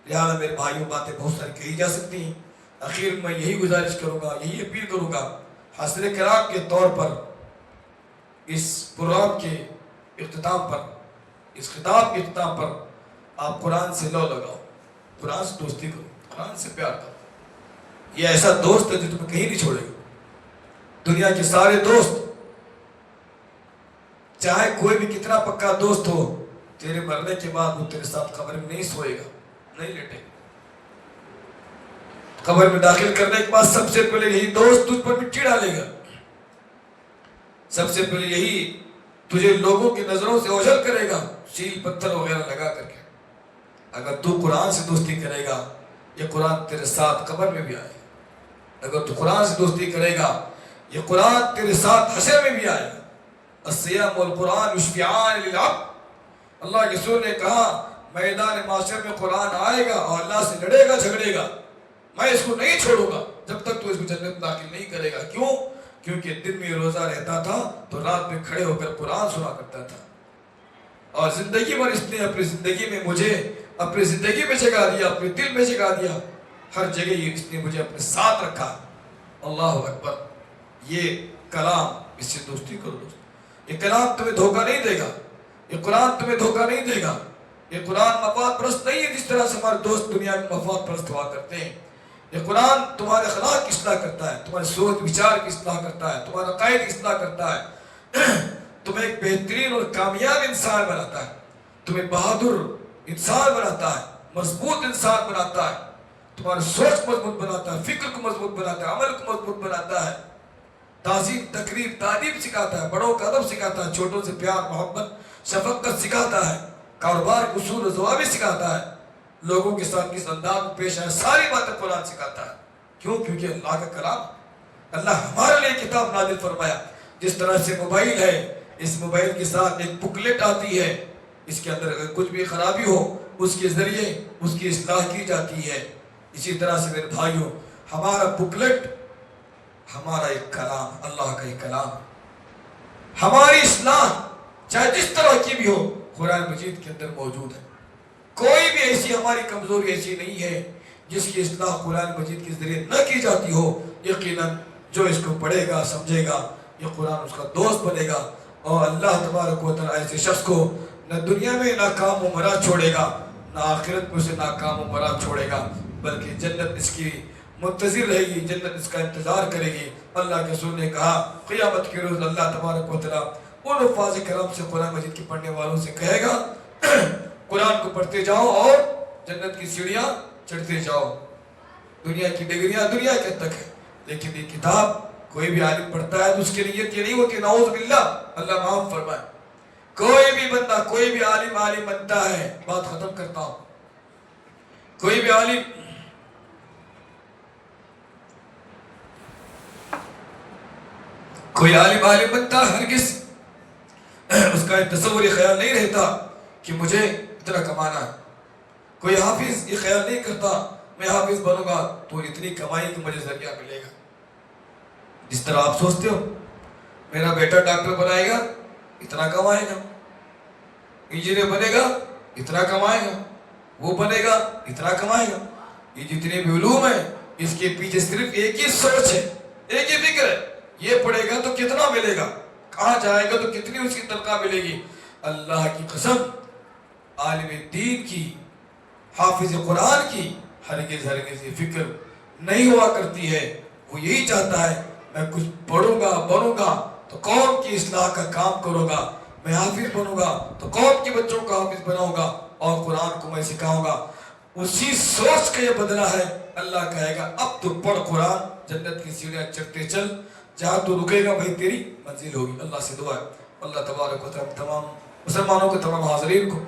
Speaker 1: لہذا میرے بھائیوں، باتیں بہت ساری کہی جا سکتی ہیں. اخیر میں یہی گزارش کروں گا، یہی اپیل کروں گا حاصل کرام کے طور پر، اس پروگرام کے اختتام پر، اس خطاب کے اختتام پر، آپ قرآن سے لو لگاؤ، قرآن سے دوستی کرو، قرآن سے پیار کرو. یہ ایسا دوست ہے جو تمہیں کہیں نہیں چھوڑے گا. دنیا کے سارے دوست، چاہے کوئی بھی کتنا پکا دوست ہو، تیرے مرنے کے بعد وہ تیرے ساتھ قبر میں نہیں سوئے گا، نہیں لیٹے گا. قبر میں داخل کرنے کے بعد سب سے پہلے یہی دوست تجھ پر مٹی ڈالے گا. سب سے پہلے یہی تجھے لوگوں کی نظروں سے اوجھل کرے گا چیل پتھر وغیرہ لگا کر کے. اگر تو قرآن سے دوستی کرے گا یہ قرآن تیرے ساتھ قبر میں بھی آئے گا. اگر تو قرآن سے دوستی کرے گا یہ قرآن تیرے ساتھ حشر میں بھی آئے گا. الصیام والقرآن یشفعان للعبد. اللہ کے رسول نے کہا میدان معاشر میں قرآن آئے گا اور اللہ سے لڑے گا جھگڑے گا. میں اس کو نہیں چھوڑوں گا جب تک تو اس کو جنت داخل نہیں کرے گا. کیوں؟ کیونکہ دن میں روزہ رہتا تھا تو رات میں کھڑے ہو کر قرآن سنا کرتا تھا. اور زندگی بھر اس نے اپنی زندگی میں مجھے اپنی زندگی میں جگہ دیا, اپنے دل میں جگہ دیا. ہر جگہ اس نے مجھے اپنے ساتھ رکھا. اللہ اکبر. یہ کلام, اس سے دوستی کرو دوست. یہ کلام تمہیں دھوکہ نہیں دے گا. یہ قرآن تمہیں دھوکہ نہیں دے گا. یہ قرآن مفاد پرست نہیں ہے جس طرح سے ہمارے دوست دنیا میں مفاد پرست ہوا کرتے ہیں. یہ قرآن تمہارے اخلاق کی اصلاح کرتا ہے, تمہارے سوچ وچار کی اصلاح کرتا ہے, تمہارا عقائد کی اصلاح کرتا ہے, تمہیں ایک بہترین اور کامیاب انسان بناتا ہے, تمہیں بہادر انسان بناتا ہے, مضبوط انسان بناتا ہے, تمہاری سوچ مضبوط بناتا ہے, فکر کو مضبوط بناتا ہے, عمل کو مضبوط بناتا ہے, تعظیم تقریر تعلیم سکھاتا ہے, بڑوں کا ادب سکھاتا ہے, چھوٹوں سے پیار محبت شفقت سکھاتا ہے, کاروبار کے اصول و ضوابط سکھاتا ہے, لوگوں کے ساتھ کس انداز میں پیش آئے ساری باتیں قرآن سکھاتا ہے. کیوں؟ کیونکہ اللہ کا کلام, اللہ ہمارے لیے کتاب نازل فرمایا. جس طرح سے موبائل ہے, اس موبائل کے ساتھ ایک بکلیٹ آتی ہے, اس کے اندر اگر کچھ بھی خرابی ہو اس کے ذریعے اس کی اصلاح کی جاتی ہے. اسی طرح سے میرے بھائیوں ہمارا بکلیٹ ہمارا ایک کلام, اللہ کا ایک کلام. ہماری اصلاح چاہے جس طرح کی بھی ہو قرآن مجید کے اندر موجود ہے. کوئی بھی ایسی ہماری کمزوری ایسی نہیں ہے جس کی اصلاح قرآن مجید کے ذریعے نہ کی جاتی ہو. یقیناً جو اس کو پڑھے گا سمجھے گا یہ قرآن اس کا دوست بنے گا, اور اللہ تبارک و تعالیٰ ایسے شخص کو نہ دنیا میں ناکام و مراد چھوڑے گا, نہ آخرت میں اسے ناکام و مراد چھوڑے گا, بلکہ جنت اس کی منتظر رہے گی, جنت اس کا انتظار کرے گی. اللہ کے رسول نے کہا قیامت کے روز اللہ تبارک و تعالیٰ ان حفاظ کرام سے قرآن مجید کے پڑھنے والوں سے کہے گا قرآن کو پڑھتے جاؤ اور جنت کی سیڑھیاں چڑھتے جاؤ. دنیا کی ڈگریاں دنیا کے تک ہے, لیکن یہ کتاب کوئی بھی عالم پڑھتا ہے تو اس کی نیت یہ نہیں ہوتی نعوذ باللہ, اللہ معاف فرمائے. کوئی بھی بندہ کوئی بھی عالم بنتا ہے, بات ختم کرتا ہوں, کوئی بھی عالم بنتا ہے ہرگز اس کا تصور خیال نہیں رہتا کہ مجھے اتنا کمانا ہے. کوئی حافظ یہ خیال نہیں کرتا میں حافظ بنوں گا تو اتنی کمائی کہ مجھے ذریعہ ملے گا. جس طرح آپ سوچتے ہو میرا بیٹا ڈاکٹر بنائے گا اتنا کمائے گا, انجینئر بنے گا اتنا کمائے گا, وہ بنے گا اتنا کمائے گا. یہ جتنے بھی علوم ہیں اس کے پیچھے صرف ایک ہی سوچ ہے, ایک ہی فکر ہے, یہ پڑھے گا تو کتنا ملے گا, کہاں جائے گا تو کتنی اس کی تنخواہ ملے گی. اللہ کی قسم عالم دین کی حافظ قرآن کی ہرگز یہ فکر نہیں ہوا کرتی ہے. وہ یہی چاہتا ہے میں کچھ پڑھوں گا بنوں گا تو قوم کی اصلاح کا کام کروں گا, میں حافظ بنوں گا تو قوم کے بچوں کو حافظ بناؤں گا اور قرآن کو میں سکھاؤں گا. اسی سوچ کا یہ بدلہ ہے. اللہ کہے گا اب تو پڑھ قرآن, جنت کی سیڑھیاں چڑھتے چل, جہاں تو رکے گا بھائی تیری منزل ہوگی. اللہ سے دعا ہے اللہ تبارک و تعالیٰ تمام مسلمانوں کو, تمام حاضرین کو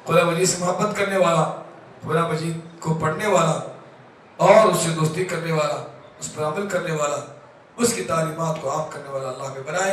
Speaker 1: قرآن مجید سے محبت کرنے والا, قرآن مجید کو پڑھنے والا اور اس سے دوستی کرنے والا, اس پر عمل کرنے والا, اس کی تعلیمات کو عام کرنے والا اللہ میں بنائے.